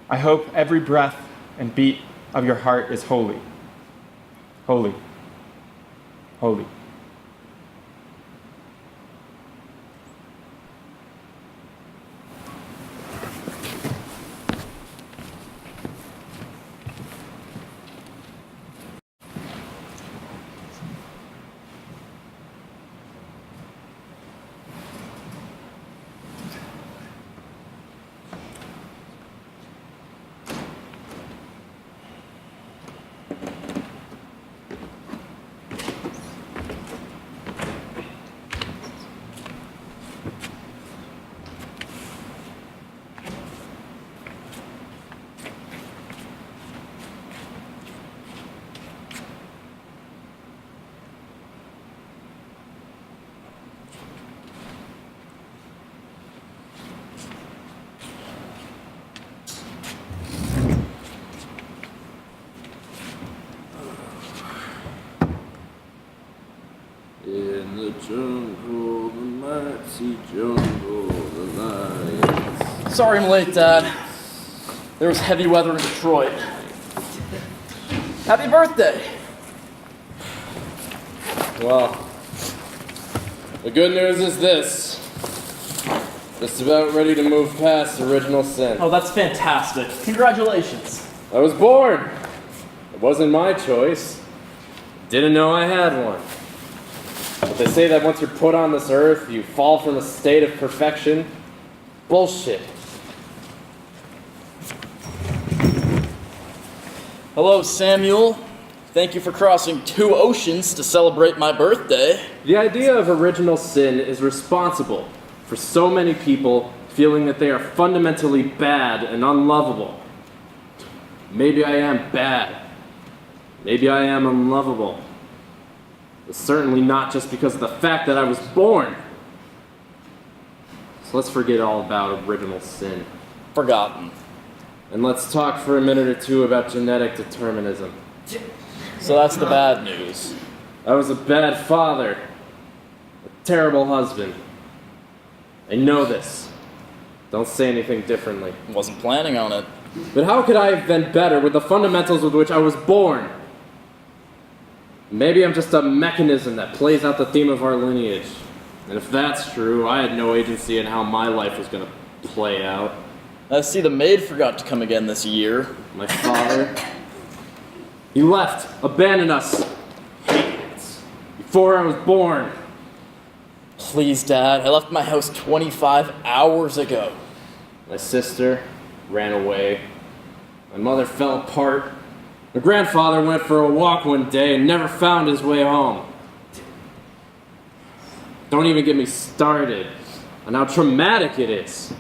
I hope every breath and beat of your heart is holy. Holy. Holy. In the jungle, the mighty jungle, the lions. Sorry I'm late, Dad. There was heavy weather in Detroit. Happy birthday! Well, the good news is this. Just about ready to move past original sin. Oh, that's fantastic. Congratulations. I was born. It wasn't my choice. Didn't know I had one. But they say that once you're put on this earth, you fall from a state of perfection. Bullshit. Hello, Samuel. Thank you for crossing 2 oceans to celebrate my birthday. The idea of original sin is responsible for so many people feeling that they are fundamentally bad and unlovable. Maybe I am bad. Maybe I am unlovable. But certainly not just because of the fact that I was born. So let's forget all about original sin. Forgotten. And let's talk for a minute or two about genetic determinism. So that's the bad news. I was a bad father, a terrible husband. I know this. Don't say anything differently. Wasn't planning on it. But how could I have been better with the fundamentals with which I was born? Maybe I'm just a mechanism that plays out the theme of our lineage. And if that's true, I had no agency in how my life was going to play out. I see the maid forgot to come again this year. My father, he left, abandoned us, idiots, before I was born. Please, Dad. I left my house 25 hours ago. My sister ran away. My mother fell apart. My grandfather went for a walk one day and never found his way home. Don't even get me started on how traumatic it is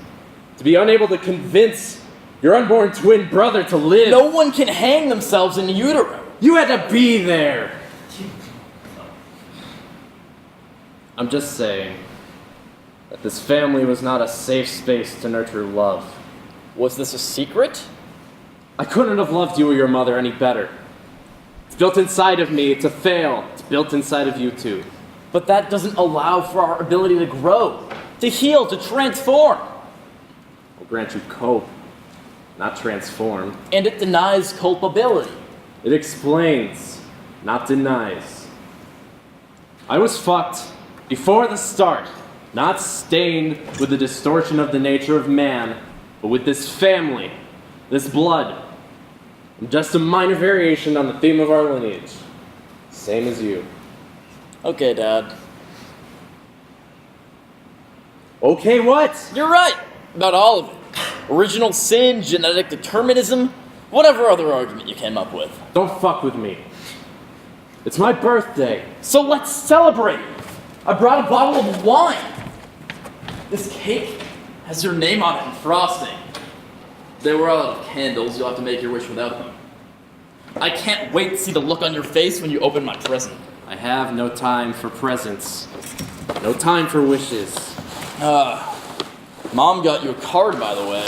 to be unable to convince your unborn twin brother to live. No one can hang themselves in utero. You had to be there. I'm just saying that this family was not a safe space to nurture love. Was this a secret? I couldn't have loved you or your mother any better. It's built inside of me to fail. It's built inside of you too. But that doesn't allow for our ability to grow, to heal, to transform. I'll grant you cope, not transform. And it denies culpability. It explains, not denies. I was fucked before the start, not stained with the distortion of the nature of man, but with this family, this blood. I'm just a minor variation on the theme of our lineage. Same as you. Okay, Dad. Okay, what? You're right about all of it. Original sin, genetic determinism, whatever other argument you came up with. Don't fuck with me. It's my birthday. So let's celebrate. I brought a bottle of wine. This cake has your name on it and frosting. They were out of candles. You'll have to make your wish without them. I can't wait to see the look on your face when you open my present. I have no time for presents. No time for wishes. Mom got you a card, by the way.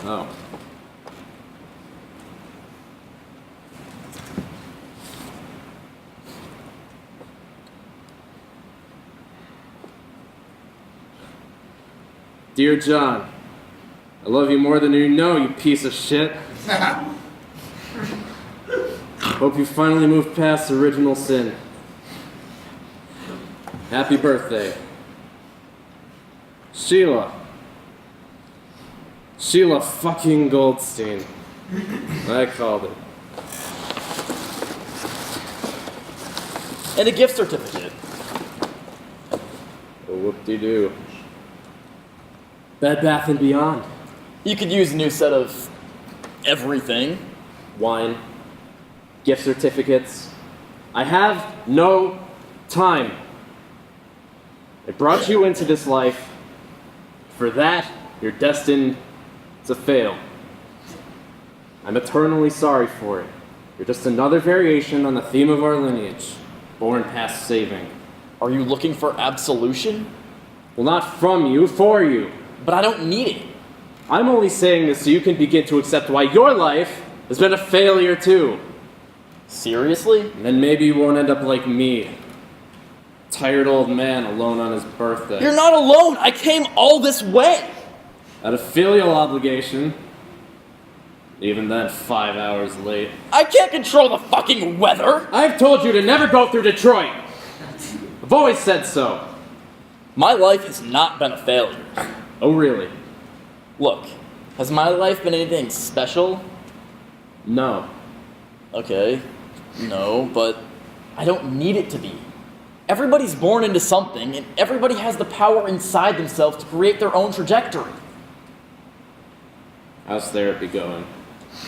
Oh. Dear John, I love you more than you know, you piece of shit. Hope you finally moved past original sin. Happy birthday. Sheila. Sheila fucking Goldstein. I called it. And a gift certificate. Oh, whoop-de-doo. Bed Bath & Beyond. You could use a new set of everything. Wine. Gift certificates. I have no time. I brought you into this life. For that, you're destined to fail. I'm eternally sorry for it. You're just another variation on the theme of our lineage, born past saving. Are you looking for absolution? Well, not from you, for you. But I don't need it. I'm only saying this so you can begin to accept why your life has been a failure too. Seriously? And then maybe you won't end up like me. Tired old man alone on his birthday. You're not alone. I came all this way. Out of filial obligation. Even then, 5 hours late. I can't control the fucking weather! I've told you to never go through Detroit! I've always said so. My life has not been a failure. Oh, really? Look, has my life been anything special? No. Okay, no, but I don't need it to be. Everybody's born into something, and everybody has the power inside themselves to create their own trajectory. How's therapy going?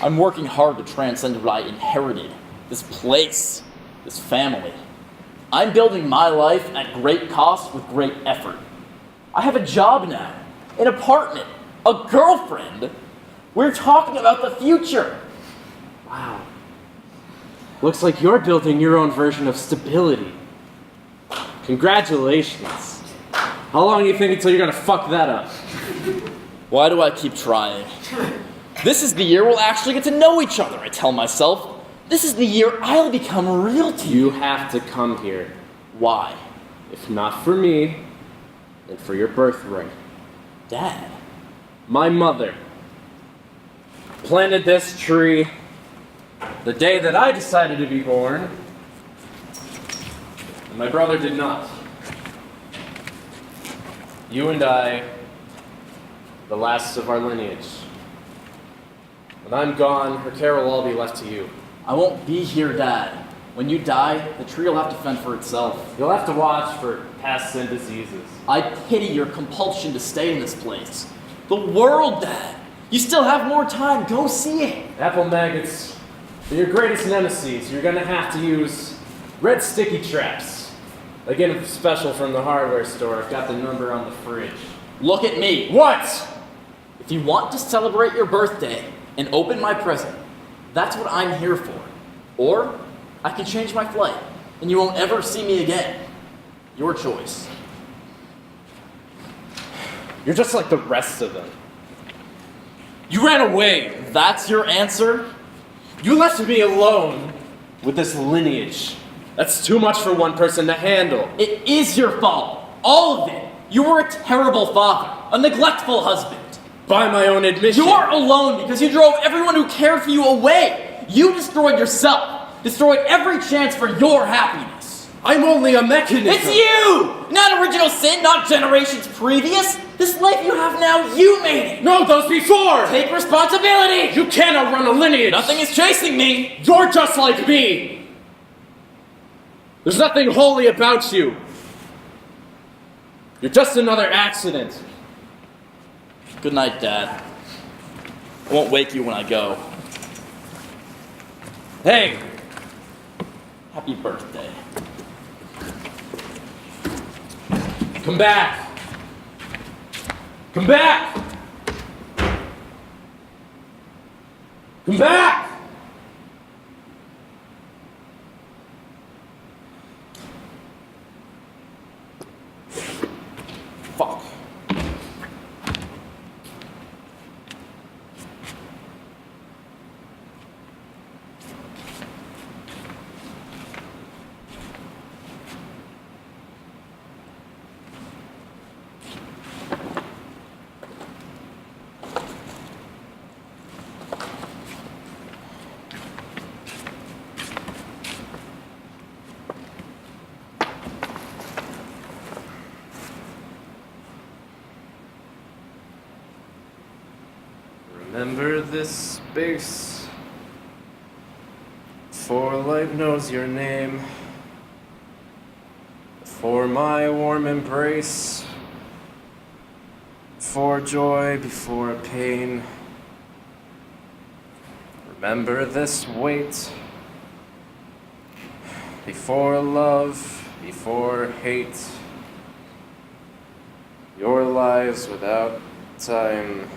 I'm working hard to transcend what I inherited. This place, this family. I'm building my life at great cost with great effort. I have a job now, an apartment, a girlfriend. We're talking about the future. Wow. Looks like you're building your own version of stability. Congratulations. How long do you think until you're gonna fuck that up? Why do I keep trying? This is the year we'll actually get to know each other, I tell myself. This is the year I'll become real to you. You have to come here. Why? If not for me, then for your birthright. Dad. My mother planted this tree the day that I decided to be born, and my brother did not. You and I, the last of our lineage. When I'm gone, her care will all be left to you. I won't be here, Dad. When you die, the tree will have to fend for itself. You'll have to watch for pests and diseases. I pity your compulsion to stay in this place. The world, Dad. You still have more time. Go see it. Apple maggots are your greatest nemesis. You're gonna have to use red sticky traps. I get them special from the hardware store. I've got the number on the fridge. Look at me. What? If you want to celebrate your birthday and open my present, that's what I'm here for. Or I can change my flight, and you won't ever see me again. Your choice. You're just like the rest of them. You ran away. That's your answer? You left me alone with this lineage. That's too much for one person to handle. It is your fault. All of it. You were a terrible father, a neglectful husband. By my own admission. You're alone because you drove everyone who cared for you away. You destroyed yourself. Destroyed every chance for your happiness. I'm only a mechanism. It's you! Not original sin, not generations previous. This life you have now, you made it. No, those before. Take responsibility. You cannot run a lineage. Nothing is chasing me. You're just like me. There's nothing holy about you. You're just another accident. Good night, Dad. I won't wake you when I go. Hey, Happy birthday. come back. Come back. Come back. Fuck. Remember this space, for light knows your name, for my warm embrace, for joy before pain. Remember this weight, before love, before hate, your lives without time.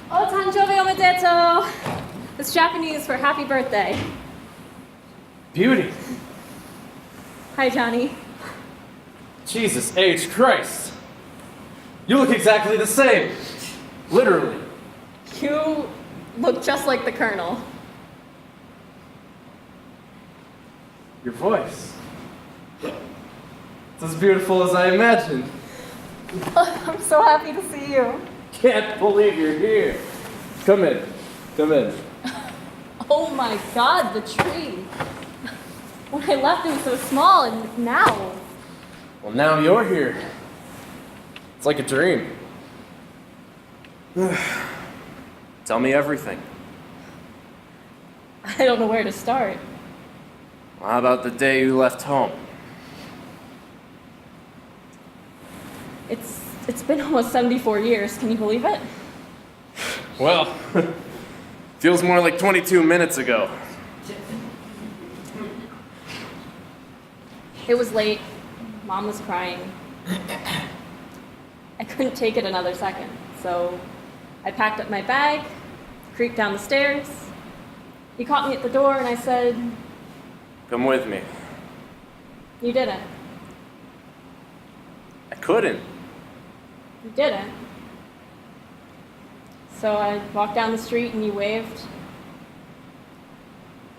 Oh, Tanjoubi omedetou! It's Japanese for happy birthday. Beauty. Hi, Johnny. Jesus H. Christ. You look exactly the same. Literally. You look just like the Colonel. Your voice. It's as beautiful as I imagined. I'm so happy to see you. Can't believe you're here. Come in. Come in. Oh my god, the tree. When I left it was so small, and now. Well, now you're here. It's like a dream. Tell me everything. I don't know where to start. How about the day you left home? It's been almost 74 years, can you believe it? Well, feels more like 22 minutes ago. It was late. Mom was crying. I couldn't take it another second, so I packed up my bag, creeped down the stairs. He caught me at the door and I said, Come with me. "You didn't. I couldn't. You didn't." So I walked down the street and you waved.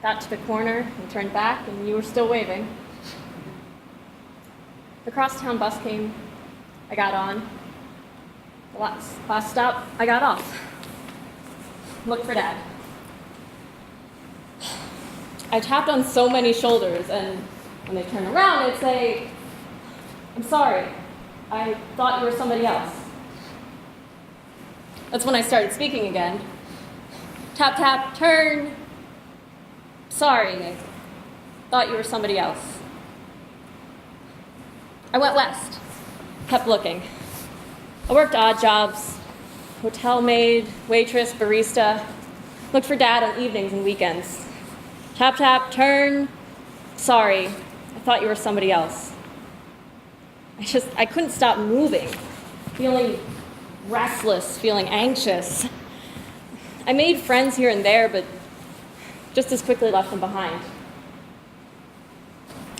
Got to the corner and turned back and you were still waving. The crosstown bus came. I got on. The last stop, I got off. Looked for Dad. I tapped on so many shoulders, and when they turned around, I'd say, "I'm sorry. I thought you were somebody else." That's when I started speaking again. Tap, tap, turn. "Sorry, I thought you were somebody else." I went west, kept looking. I worked odd jobs, hotel maid, waitress, barista, looked for Dad on evenings and weekends. Tap, tap, turn. "Sorry, I thought you were somebody else." I couldn't stop moving, feeling restless, feeling anxious. I made friends here and there, but just as quickly left them behind.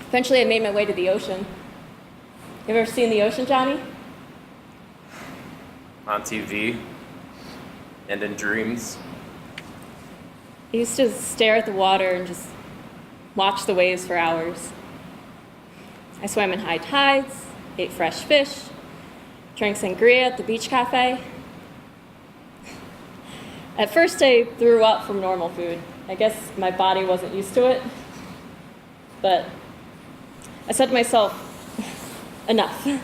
Eventually, I made my way to the ocean. You ever seen the ocean, Johnny? On TV and in dreams. I used to stare at the water and just watch the waves for hours. I swam in high tides, ate fresh fish, drank sangria at the beach cafe. At first, I threw up from normal food. I guess my body wasn't used to it. But I said to myself, enough. I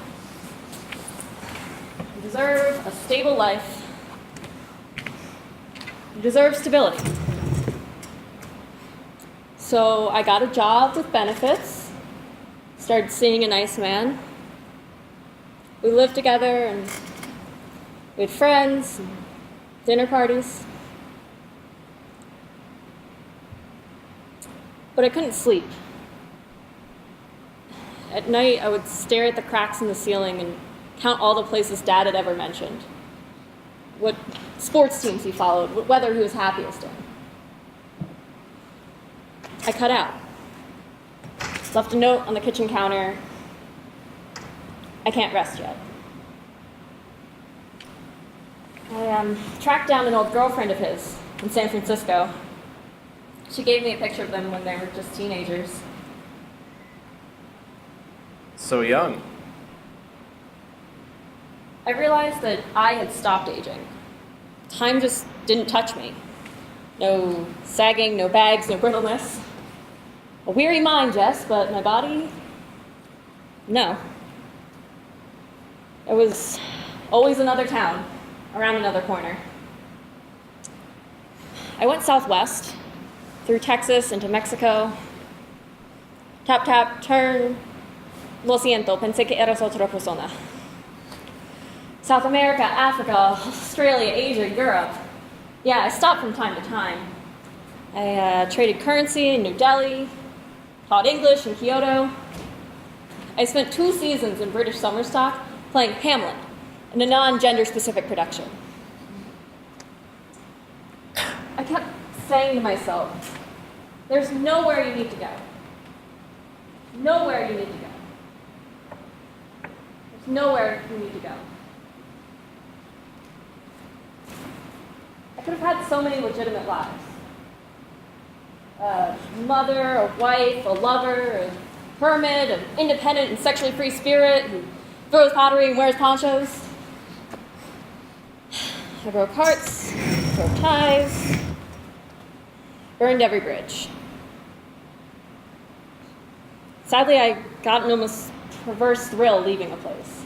deserve a stable life. I deserve stability. So I got a job with benefits, started seeing a nice man. We lived together and we had friends, and dinner parties. But I couldn't sleep. At night, I would stare at the cracks in the ceiling and count all the places Dad had ever mentioned. What sports teams he followed, what weather he was happiest in. I cut out. Left a note on the kitchen counter. "I can't rest yet." I tracked down an old girlfriend of his in San Francisco. She gave me a picture of them when they were just teenagers. So young. I realized that I had stopped aging. Time just didn't touch me. No sagging, no bags, no brittleness. A weary mind, yes, but my body, no. There was always another town, around another corner. I went southwest, through Texas into Mexico. Tap, tap, turn. Lo siento, pensé que eras otra persona. South America, Africa, Australia, Asia, Europe. Yeah, I stopped from time to time. I traded currency in New Delhi, taught English in Kyoto. I spent 2 seasons in British summer stock playing Hamlet in a non-gender specific production. I kept saying to myself, there's nowhere you need to go. Nowhere you need to go. There's nowhere you need to go. I could have had so many legitimate lives. A mother, a wife, a lover, a hermit, an independent and sexually free spirit who throws pottery and wears ponchos. I broke hearts, broke ties, burned every bridge. Sadly, I got an almost perverse thrill leaving a place.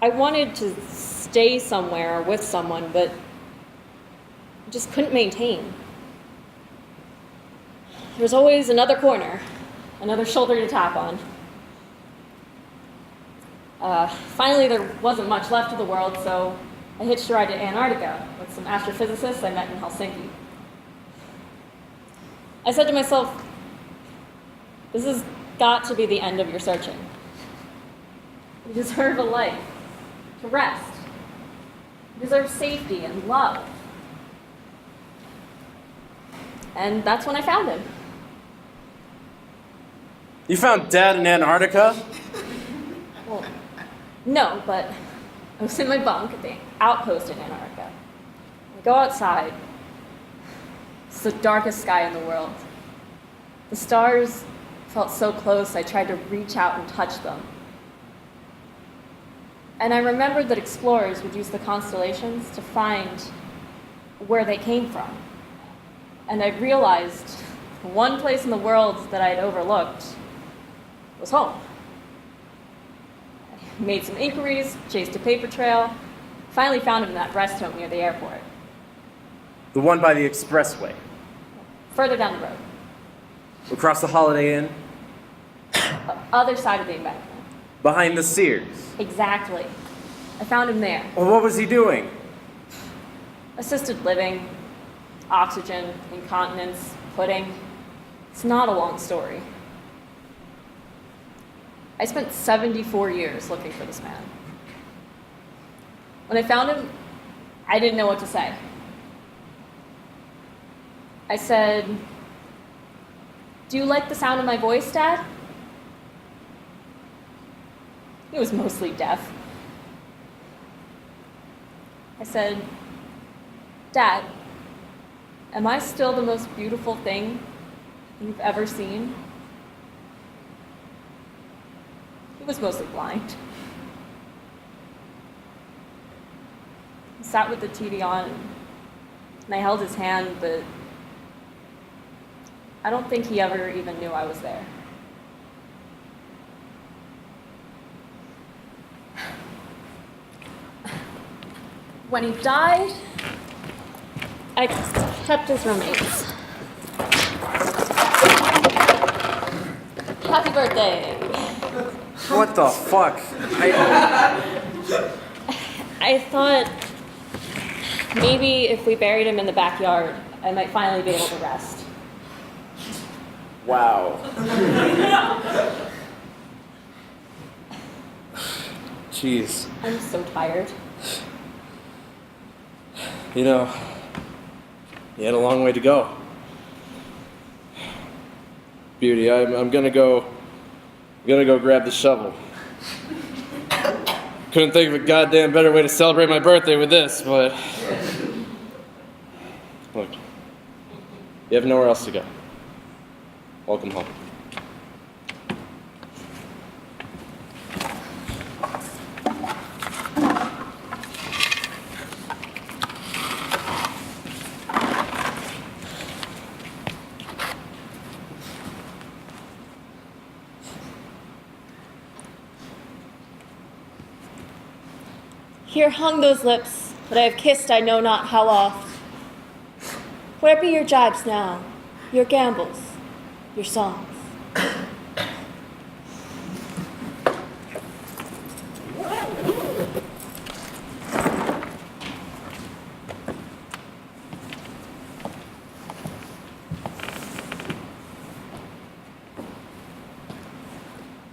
I wanted to stay somewhere with someone, but I just couldn't maintain. There's always another corner, another shoulder to tap on. Finally, there wasn't much left of the world, so I hitched a ride to Antarctica with some astrophysicists I met in Helsinki. I said to myself, this has got to be the end of your searching. You deserve a life, to rest. You deserve safety and love. And that's when I found him. You found Dad in Antarctica? Well, no, but I was in my bunk at the outpost in Antarctica. I go outside. It's the darkest sky in the world. The stars felt so close, I tried to reach out and touch them. And I remembered that explorers would use the constellations to find where they came from. And I realized the one place in the world that I'd overlooked was home. I made some inquiries, chased a paper trail, finally found him in that rest home near the airport, The one by the expressway. further down the road, Across the Holiday Inn? other side of the embankment. Behind the Sears? Exactly. I found him there. Well, what was he doing? Assisted living, oxygen, incontinence, pudding. It's not a long story. I spent 74 years looking for this man. When I found him, I didn't know what to say. I said, "Do you like the sound of my voice, Dad?" He was mostly deaf. I said, "Dad, am I still the most beautiful thing you've ever seen?" He was mostly blind. He sat with the TV on, and I held his hand, but I don't think he ever even knew I was there. When he died, I kept his remains. Happy birthday. What the fuck? I thought maybe if we buried him in the backyard, I might finally be able to rest. Wow. Jeez. I'm so tired. You know, you had a long way to go. Beauty, I'm gonna go grab the shovel. Couldn't think of a goddamn better way to celebrate my birthday with this, but look, you have nowhere else to go. Welcome home. Here hung those lips that I have kissed I know not how oft. Where be your jibes now, your gambols, your songs?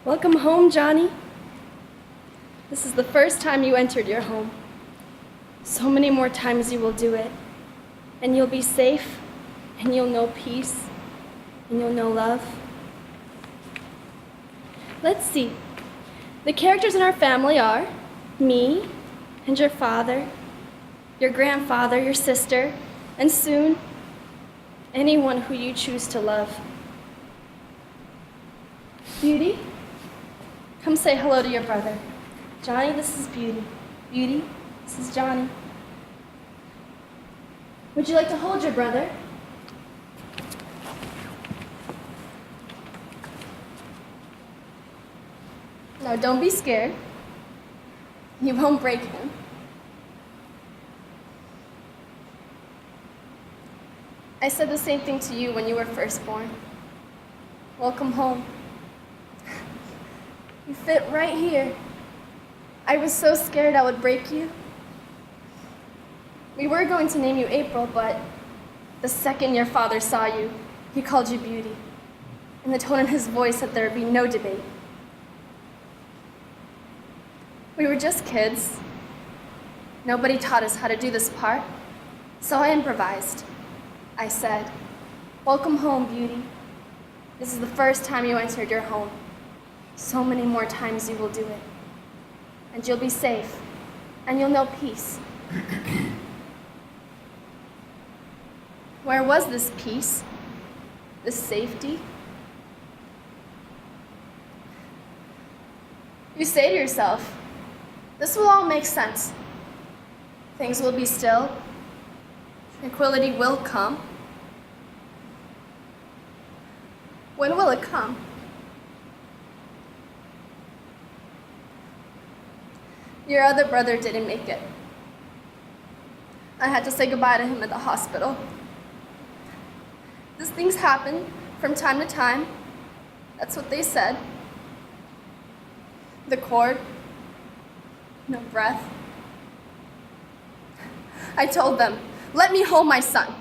Welcome home, Johnny. This is the first time you entered your home. So many more times you will do it. And you'll be safe, and you'll know peace, and you'll know love. Let's see. The characters in our family are me, and your father, your grandfather, your sister, and soon, anyone who you choose to love. Beauty, Come say hello to your brother. Johnny, this is Beauty. Beauty, this is Johnny. Would you like to hold your brother? No, don't be scared. You won't break him. I said the same thing to you when you were first born. Welcome home. You fit right here. I was so scared I would break you. We were going to name you April, but the second your father saw you, he called you Beauty. And the tone in his voice said there would be no debate. We were just kids. Nobody taught us how to do this part, so I improvised. I said, welcome home, Beauty. This is the first time you entered your home. So many more times you will do it. And you'll be safe, and you'll know peace. Where was this peace? This safety? You say to yourself, this will all make sense. Things will be still. Tranquility will come. When will it come? Your other brother didn't make it. I had to say goodbye to him at the hospital. These things happen from time to time. That's what they said. The cord, no breath. I told them, let me hold my son.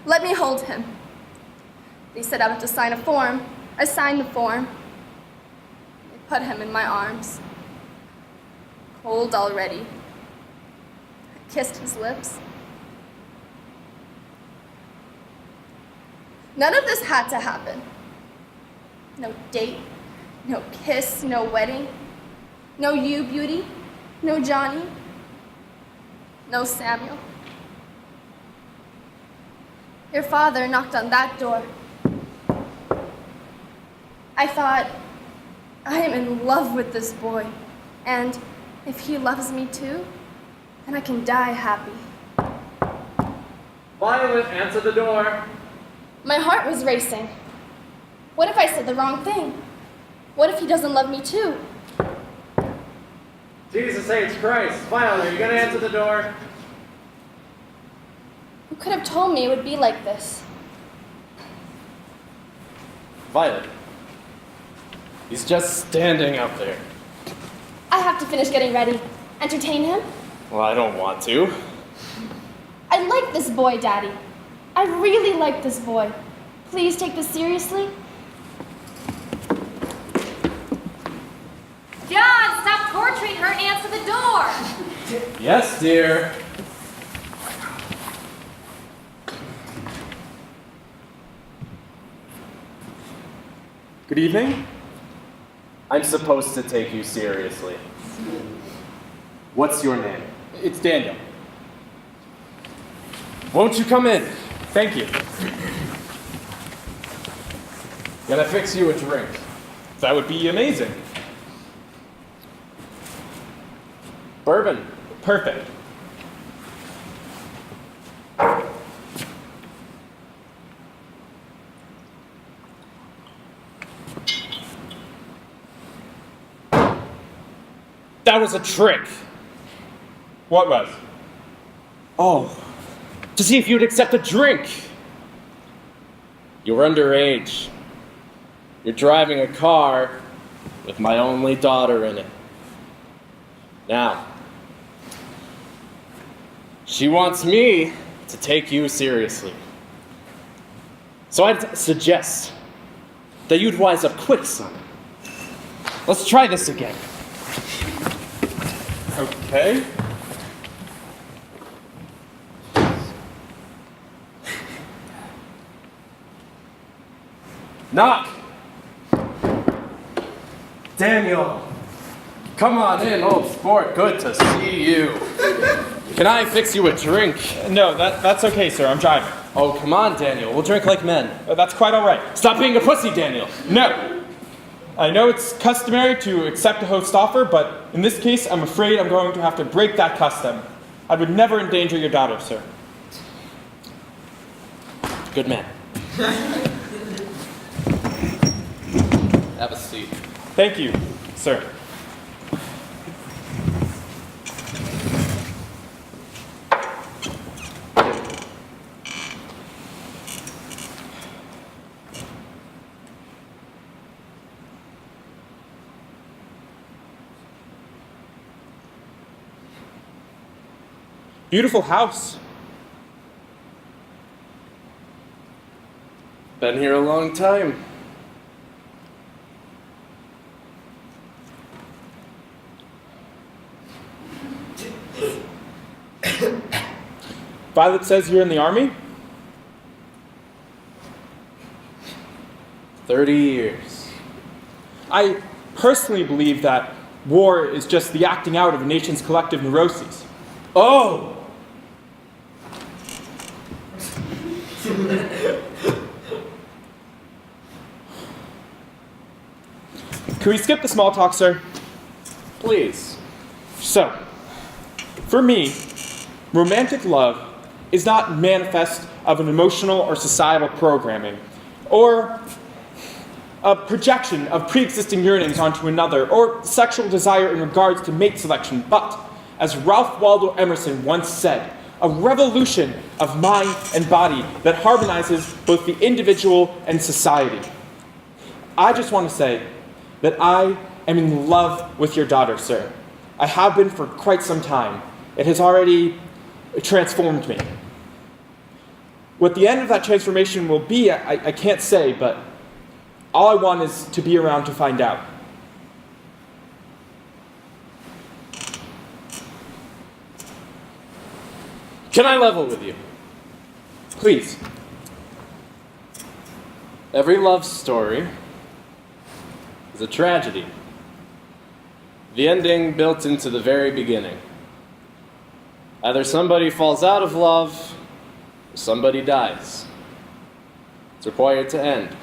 Let me hold him. They said I would have to sign a form. I signed the form. They put him in my arms. Cold already. I kissed his lips. None of this had to happen. No date, no kiss, no wedding. No you, Beauty. No Johnny. No Samuel. Your father knocked on that door. I thought, I am in love with this boy, and if he loves me too, then I can die happy. Violet, answer the door. My heart was racing. What if I said the wrong thing? What if he doesn't love me too? Jesus H. Christ. Violet, are you gonna answer the door? Who could have told me it would be like this? Violet. He's just standing out there. I have to finish getting ready. Entertain him? Well, I don't want to. I like this boy, Daddy. I really like this boy. Please take this seriously. John, stop torturing her and answer the door. Yes, dear. Good evening. I'm supposed to take you seriously. What's your name? It's Daniel. Won't you come in? Thank you. Gonna fix you a drink. That would be amazing. Bourbon. Perfect. That was a trick. What was? Oh, to see if you'd accept a drink. You're underage. You're driving a car with my only daughter in it. Now, she wants me to take you seriously. So I'd suggest that you'd wise up quick, son. Let's try this again. Okay. Knock! Daniel! Come on in, old sport. Good to see you. Can I fix you a drink? No, that's okay, sir. I'm driving. Oh, come on, Daniel. We'll drink like men. That's quite all right. Stop being a pussy, Daniel. No. I know it's customary to accept a host offer, but in this case, I'm afraid I'm going to have to break that custom. I would never endanger your daughter, sir. Good man. Have a seat. Thank you, sir. Beautiful house. Been here a long time. Violet says you're in the army? 30 years. I personally believe that war is just the acting out of a nation's collective neuroses. Oh! Can we skip the small talk, sir? Please. So, for me, romantic love is not manifest of an emotional or societal programming, or a projection of pre-existing yearnings onto another, or sexual desire in regards to mate selection, but, as Ralph Waldo Emerson once said, a revolution of mind and body that harmonizes both the individual and society. I just want to say that I am in love with your daughter, sir. I have been for quite some time. It has already transformed me. What the end of that transformation will be, I can't say, but all I want is to be around to find out. Can I level with you? Please. Every love story is a tragedy. The ending built into the very beginning. Either somebody falls out of love, or somebody dies. It's required to end.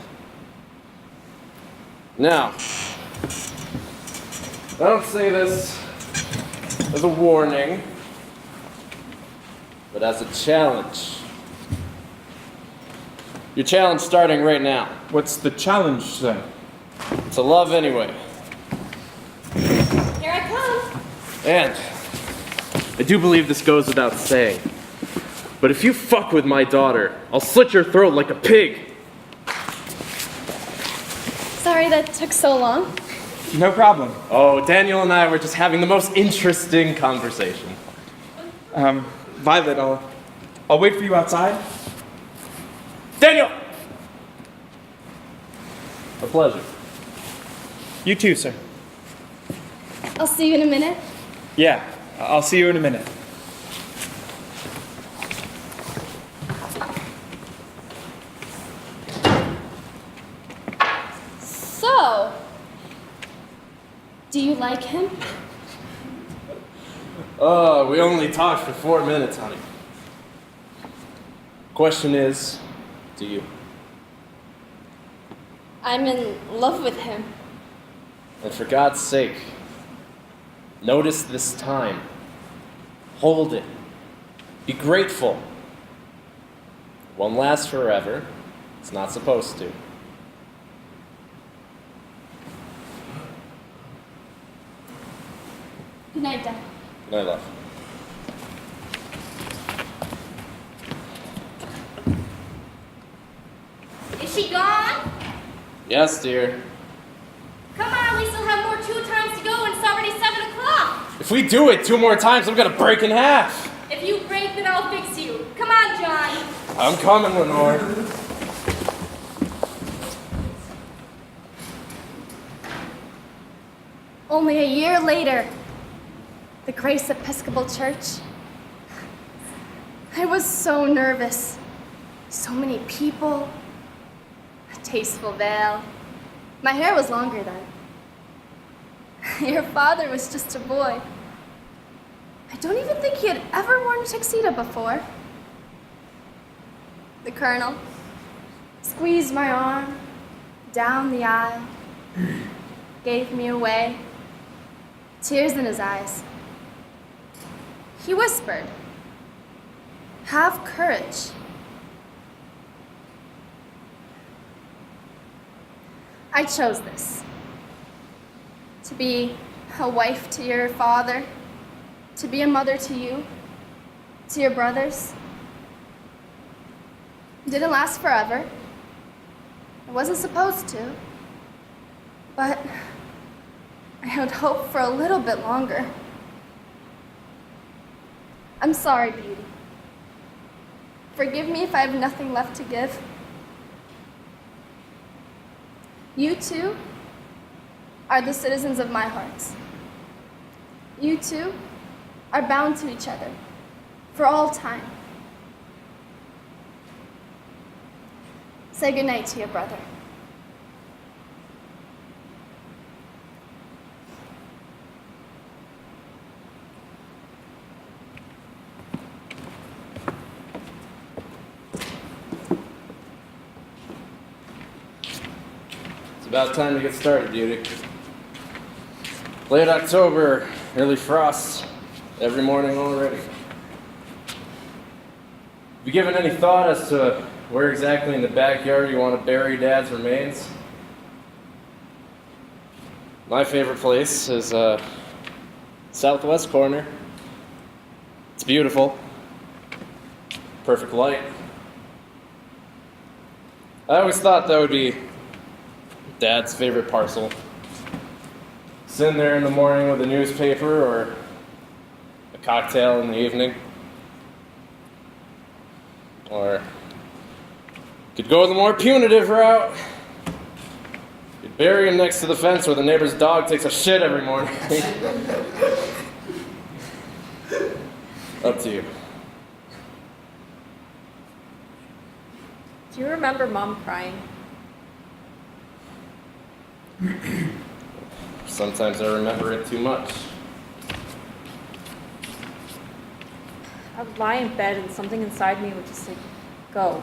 Now, I don't say this as a warning, but as a challenge. Your challenge starting right now. What's the challenge, then? To love anyway. Here I come. And I do believe this goes without saying, but if you fuck with my daughter, I'll slit your throat like a pig. Sorry that took so long. No problem. Oh, Daniel and I were just having the most interesting conversation. Violet, I'll wait for you outside. Daniel! A pleasure. You too, sir. I'll see you in a minute. Yeah, I'll see you in a minute. So, do you like him? Oh, we only talked for 4 minutes, honey. Question is, do you? I'm in love with him. And for God's sake, notice this time. Hold it. Be grateful. It won't last forever. It's not supposed to. Good night, Dad. Good night, love. Is she gone? Yes, dear. Come on, we still have more 2 times to go and it's already 7 o'clock. If we do it 2 more times, I'm gonna break in half. If you break, then I'll fix you. Come on, John. I'm coming, Lenore. Only a year later, the Grace Episcopal Church. I was so nervous. So many people. A tasteful veil. My hair was longer then. Your father was just a boy. I don't even think he had ever worn a tuxedo before. The Colonel squeezed my arm down the aisle. gave me away, tears in his eyes. He whispered, "Have courage." I chose this, to be a wife to your father, to be a mother to you, to your brothers. It didn't last forever. It wasn't supposed to, but I had hoped for a little bit longer. I'm sorry, Beauty. Forgive me if I have nothing left to give. You two are the citizens of my heart. You two are bound to each other for all time. Say goodnight to your brother. It's about time to get started, Beauty. Late October, early frost, every morning already. Have you given any thought as to where exactly in the backyard you want to bury Dad's remains? My favorite place is southwest corner. It's beautiful. Perfect light. I always thought that would be Dad's favorite parcel. Sitting there in the morning with a newspaper or a cocktail in the evening. Or could go the more punitive route. You'd bury him next to the fence where the neighbor's dog takes a shit every morning. Up to you. Do you remember Mom crying? Sometimes I remember it too much. I would lie in bed and something inside me would just say, go.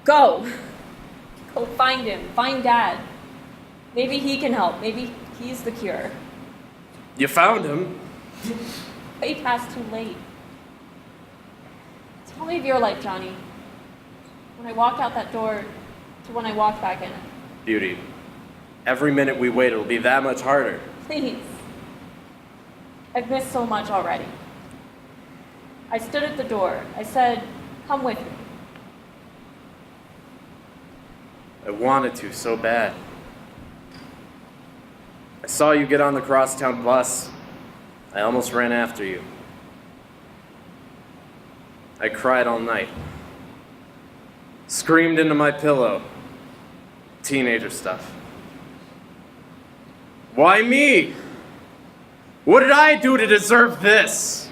Go! Go find him. Find Dad. Maybe he can help. Maybe he's the cure. You found him? Way past too late. Tell me of your life, Johnny. When I walk out that door to when I walk back in it. Beauty. Every minute we wait, it'll be that much harder. Please. I've missed so much already. I stood at the door. I said, come with me. I wanted to so bad. I saw you get on the crosstown bus. I almost ran after you. I cried all night. Screamed into my pillow. Teenager stuff. Why me? What did I do to deserve this?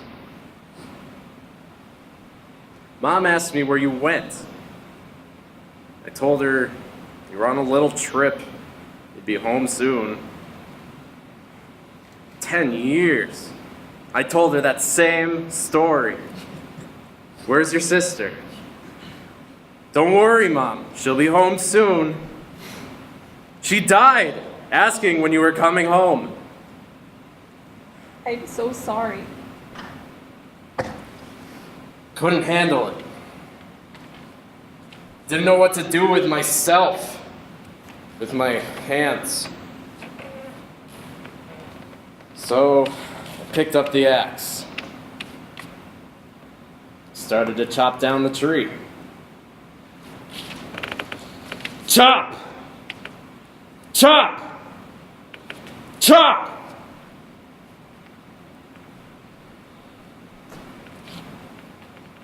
Mom asked me where you went. I told her you were on a little trip. You'd be home soon. 10 years. I told her that same story. Where's your sister? Don't worry, Mom. She'll be home soon. She died asking when you were coming home. I'm so sorry. Couldn't handle it. Didn't know what to do with myself. With my hands. So I picked up the axe. Started to chop down the tree. Chop! Chop! Chop!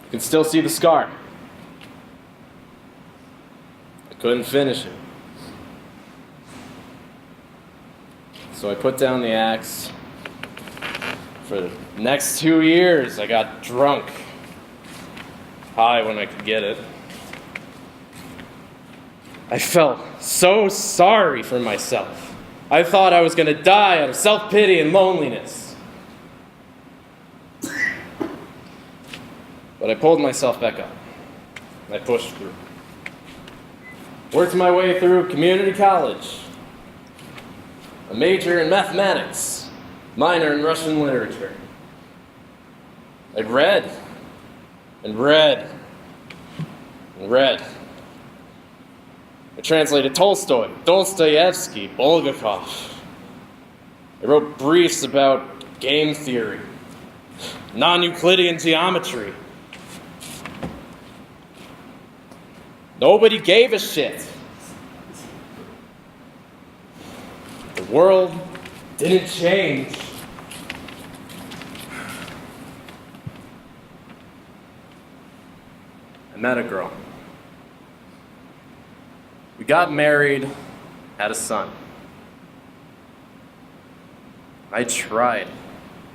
You can still see the scar. I couldn't finish it. So I put down the axe. For the next 2 years, I got drunk. High when I could get it. I felt so sorry for myself. I thought I was going to die out of self-pity and loneliness. But I pulled myself back up. I pushed through. Worked my way through community college. a major in mathematics, minor in Russian literature. I'd read and read and read. I translated Tolstoy, Dostoevsky, Bulgakov. I wrote briefs about game theory, non-Euclidean geometry. Nobody gave a shit. The world didn't change. I met a girl. We got married, had a son. I tried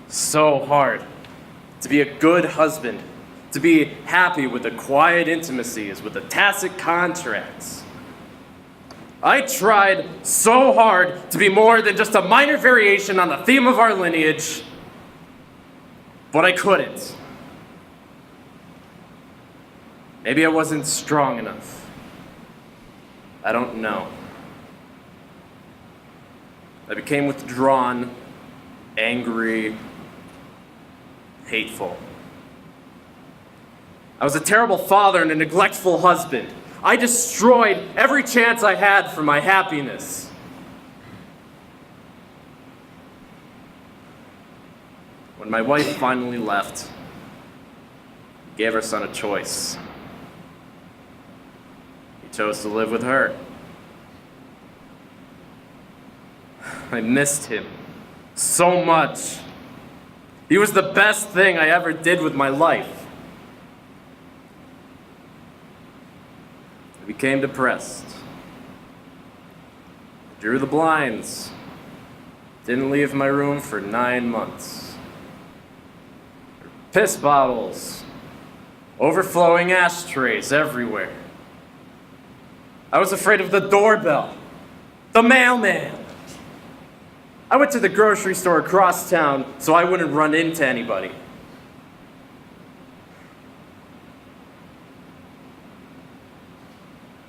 so hard to be a good husband, to be happy with the quiet intimacies, with the tacit contracts. I tried so hard to be more than just a minor variation on the theme of our lineage, but I couldn't. Maybe I wasn't strong enough. I don't know. I became withdrawn, angry, hateful. I was a terrible father and a neglectful husband. I destroyed every chance I had for my happiness. When my wife finally left, I gave her son a choice. He chose to live with her. I missed him so much. He was the best thing I ever did with my life. I became depressed. Drew the blinds. Didn't leave my room for 9 months. Piss bottles. Overflowing ashtrays everywhere. I was afraid of the doorbell. The mailman. I went to the grocery store across town so I wouldn't run into anybody.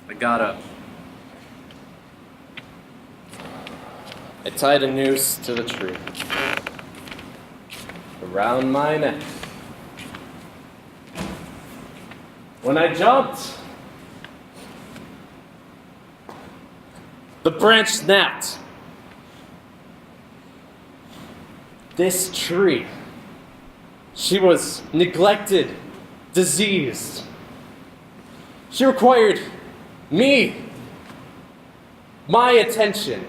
I got up. I tied a noose to the tree around my neck. When I jumped, the branch snapped. This tree, she was neglected, diseased. She required me, my attention.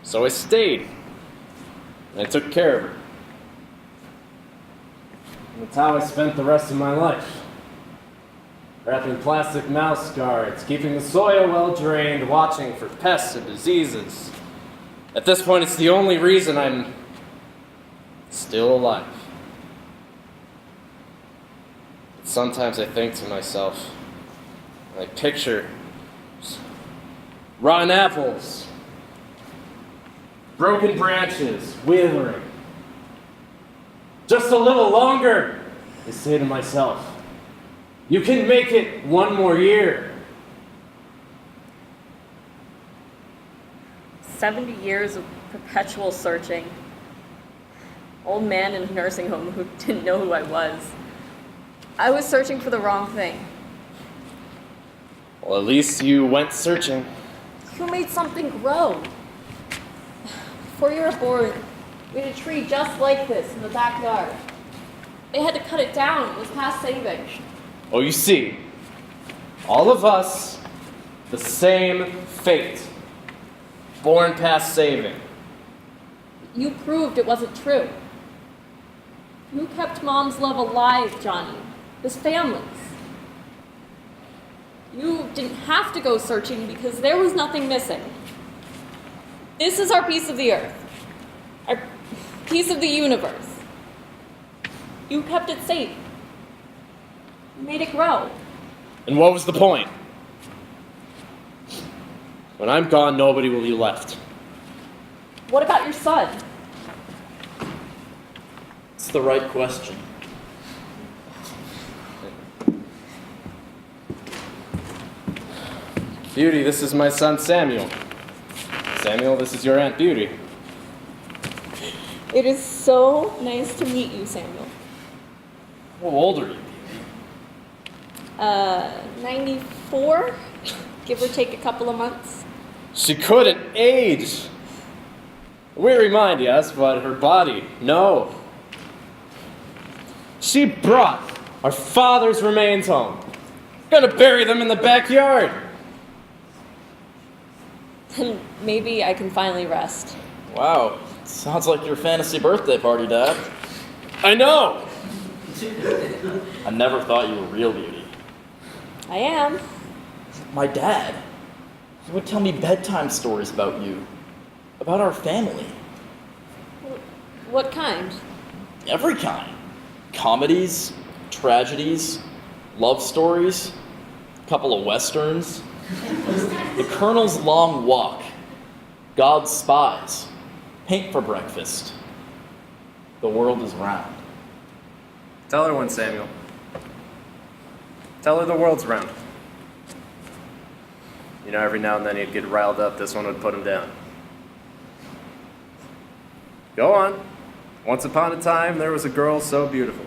So I stayed, and I took care of her. And that's how I spent the rest of my life. Wrapping plastic mouse guards, keeping the soil well drained, watching for pests and diseases. At this point, it's the only reason I'm still alive. But sometimes I think to myself, I picture rotten apples, broken branches, withering. Just a little longer, I say to myself. You can make it one more year. 70 years of perpetual searching. Old man in a nursing home who didn't know who I was. I was searching for the wrong thing. Well, at least you went searching. Who made something grow? Before you were born, we had a tree just like this in the backyard. They had to cut it down. It was past saving. Oh, you see, all of us, the same fate. Born past saving. You proved it wasn't true. You kept Mom's love alive, Johnny. This family's. You didn't have to go searching because there was nothing missing. This is our piece of the earth. Our piece of the universe. You kept it safe. You made it grow. And what was the point? When I'm gone, nobody will be left. What about your son? It's the right question. Beauty, this is my son Samuel. Samuel, this is your Aunt Beauty. It is so nice to meet you, Samuel. How old are you? 94, give or take a couple of months. She couldn't age. Weary mind, yes, but her body, no. She brought our father's remains home. Gonna bury them in the backyard. And maybe I can finally rest. Wow, sounds like your fantasy birthday party, Dad. I know. I never thought you were real beauty. I am. My dad, he would tell me bedtime stories about you, about our family. What kind? Every kind. Comedies, tragedies, love stories, a couple of westerns. The Colonel's Long Walk, God's Spies, Paint for Breakfast. The World is Round. Tell her one, Samuel. Tell her the world's round. You know, every now and then he'd get riled up. This one would put him down. Go on. Once upon a time, there was a girl so beautiful.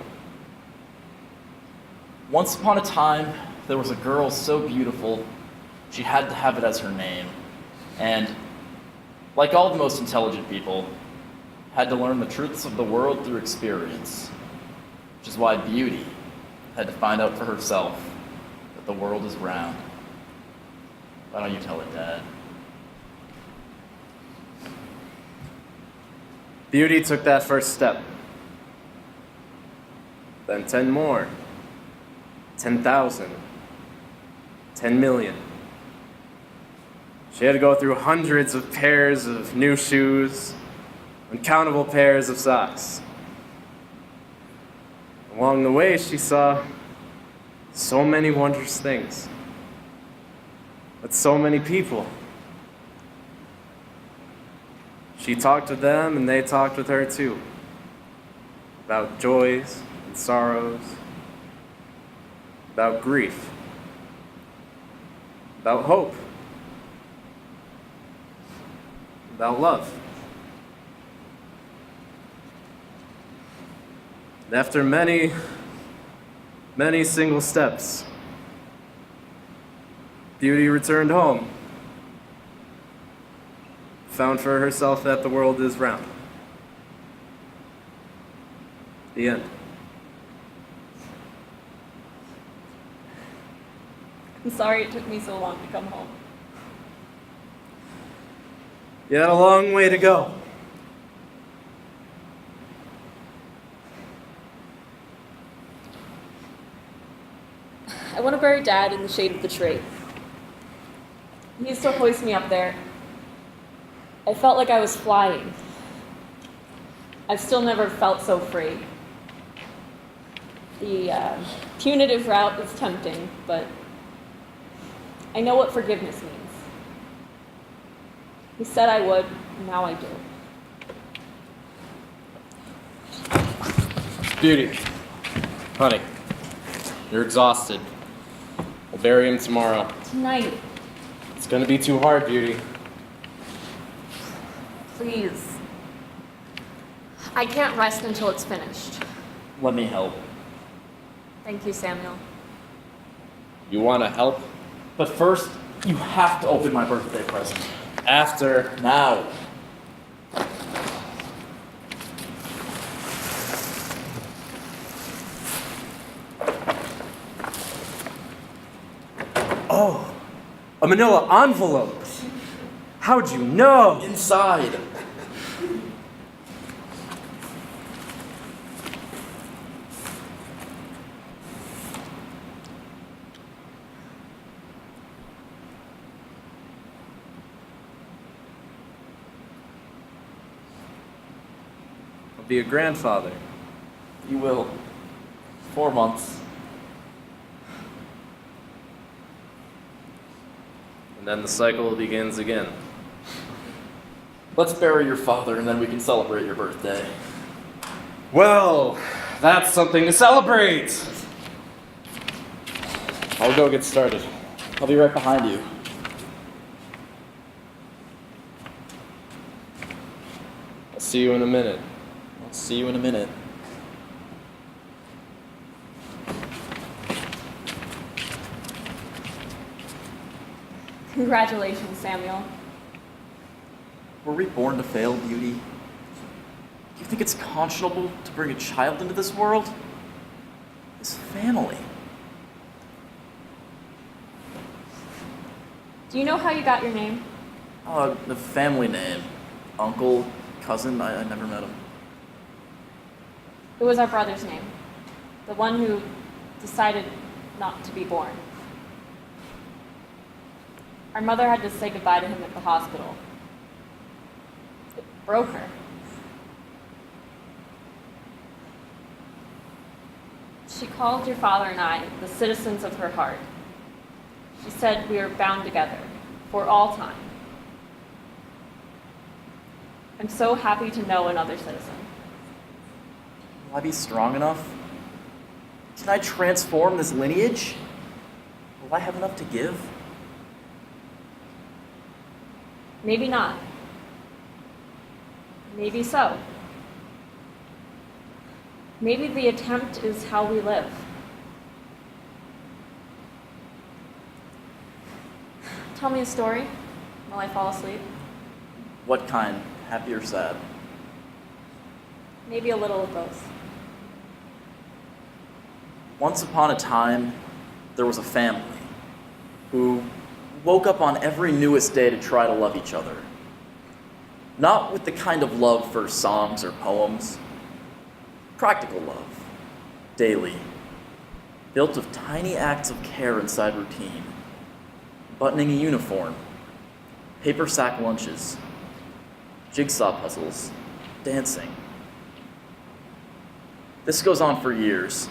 Once upon a time, there was a girl so beautiful, she had to have it as her name. And, like all the most intelligent people, had to learn the truths of the world through experience. Which is why Beauty had to find out for herself that the world is round. Why don't you tell it, Dad? Beauty took that first step. Then 10 more. 10,000. 10 million. She had to go through hundreds of pairs of new shoes, uncountable pairs of socks. Along the way, she saw so many wondrous things, with so many people. She talked with them, and they talked with her too, about joys and sorrows, about grief, about hope, about love. And after many, many single steps, Beauty returned home, found for herself that the world is round. The end. I'm sorry it took me so long to come home. You had a long way to go. I want to bury Dad in the shade of the tree. He used to hoist me up there. I felt like I was flying. I've still never felt so free. The punitive route is tempting, but I know what forgiveness means. He said I would, and now I do. Beauty, honey, you're exhausted. We'll bury him tomorrow. Tonight, It's gonna be too hard, Beauty. please. I can't rest until it's finished. Let me help. Thank you, Samuel. You wanna help? But first, you have to open my birthday present. After. Now. Oh, a manila envelope. How'd you know? Inside. I'll be a grandfather. You will. 4 months. And then the cycle begins again. Let's bury your father and then we can celebrate your birthday. Well, that's something to celebrate. I'll go get started. I'll be right behind you. see you in a minute. I'll see you in a minute. Congratulations, Samuel. Were we born to fail, Beauty? Do you think it's conscionable to bring a child into this world? This family. Do you know how you got your name? The family name. Uncle, cousin, I never met him. It was our brother's name. The one who decided not to be born. Our mother had to say goodbye to him at the hospital. It broke her. She called your father and I the citizens of her heart. She said we are bound together for all time. I'm so happy to know another citizen. Will I be strong enough? Can I transform this lineage? Will I have enough to give? Maybe not. Maybe so. Maybe the attempt is how we live. Tell me a story while I fall asleep. What kind? Happy or sad? Maybe a little of both. Once upon a time, there was a family who woke up on every newest day to try to love each other. Not with the kind of love for songs or poems. Practical love, daily, built of tiny acts of care inside routine. Buttoning a uniform, paper sack lunches, jigsaw puzzles, dancing. This goes on for years,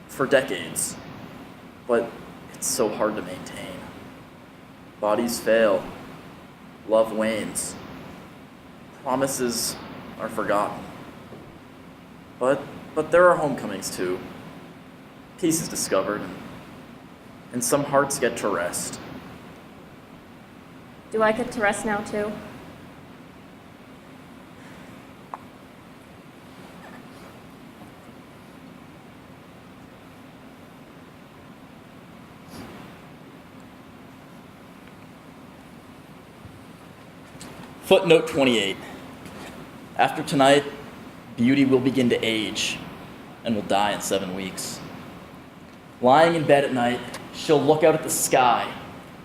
for decades, but it's so hard to maintain. Bodies fail, love wanes, promises are forgotten. But there are homecomings too. Peace is discovered, and some hearts get to rest. Do I get to rest now too? Footnote 28. After tonight, Beauty will begin to age and will die in 7 weeks. Lying in bed at night, she'll look out at the sky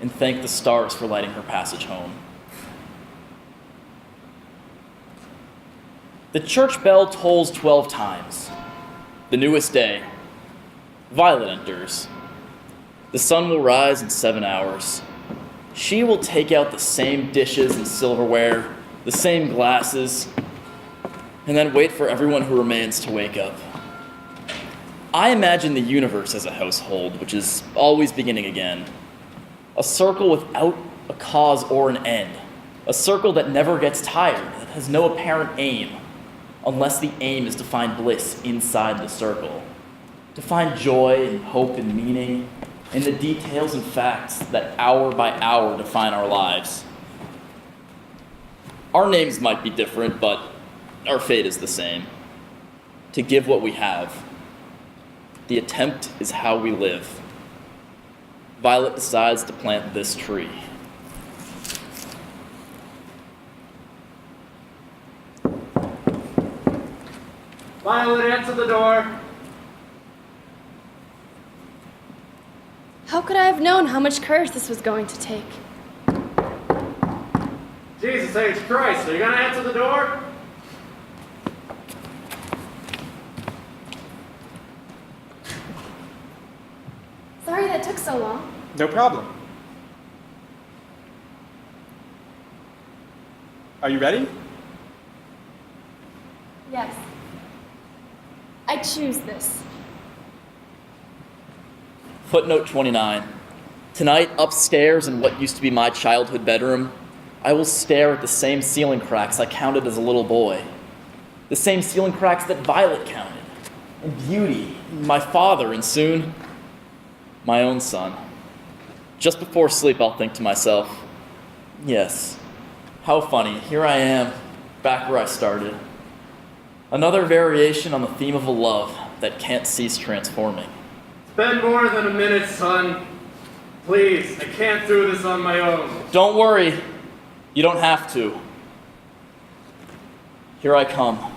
and thank the stars for lighting her passage home. The church bell tolls 12 times. The newest day. Violet enters. The sun will rise in 7 hours. She will take out the same dishes and silverware, the same glasses, and then wait for everyone who remains to wake up. I imagine the universe as a household, which is always beginning again. A circle without a cause or an end. A circle that never gets tired, that has no apparent aim, unless the aim is to find bliss inside the circle. To find joy and hope and meaning in the details and facts that hour by hour define our lives. Our names might be different, but our fate is the same. To give what we have. The attempt is how we live. Violet decides to plant this tree. Violet, answer the door. How could I have known how much courage this was going to take? Jesus H. Christ, are you gonna answer the door? Sorry that took so long. No problem. Are you ready? Yes. I choose this. Footnote 29. Tonight, upstairs in what used to be my childhood bedroom, I will stare at the same ceiling cracks I counted as a little boy. The same ceiling cracks that Violet counted. And Beauty, my father, and soon, my own son. Just before sleep, I'll think to myself, yes, how funny, here I am, back where I started. Another variation on the theme of a love that can't cease transforming. It's been more than a minute, son. Please, I can't do this on my own. Don't worry, you don't have to. Here I come.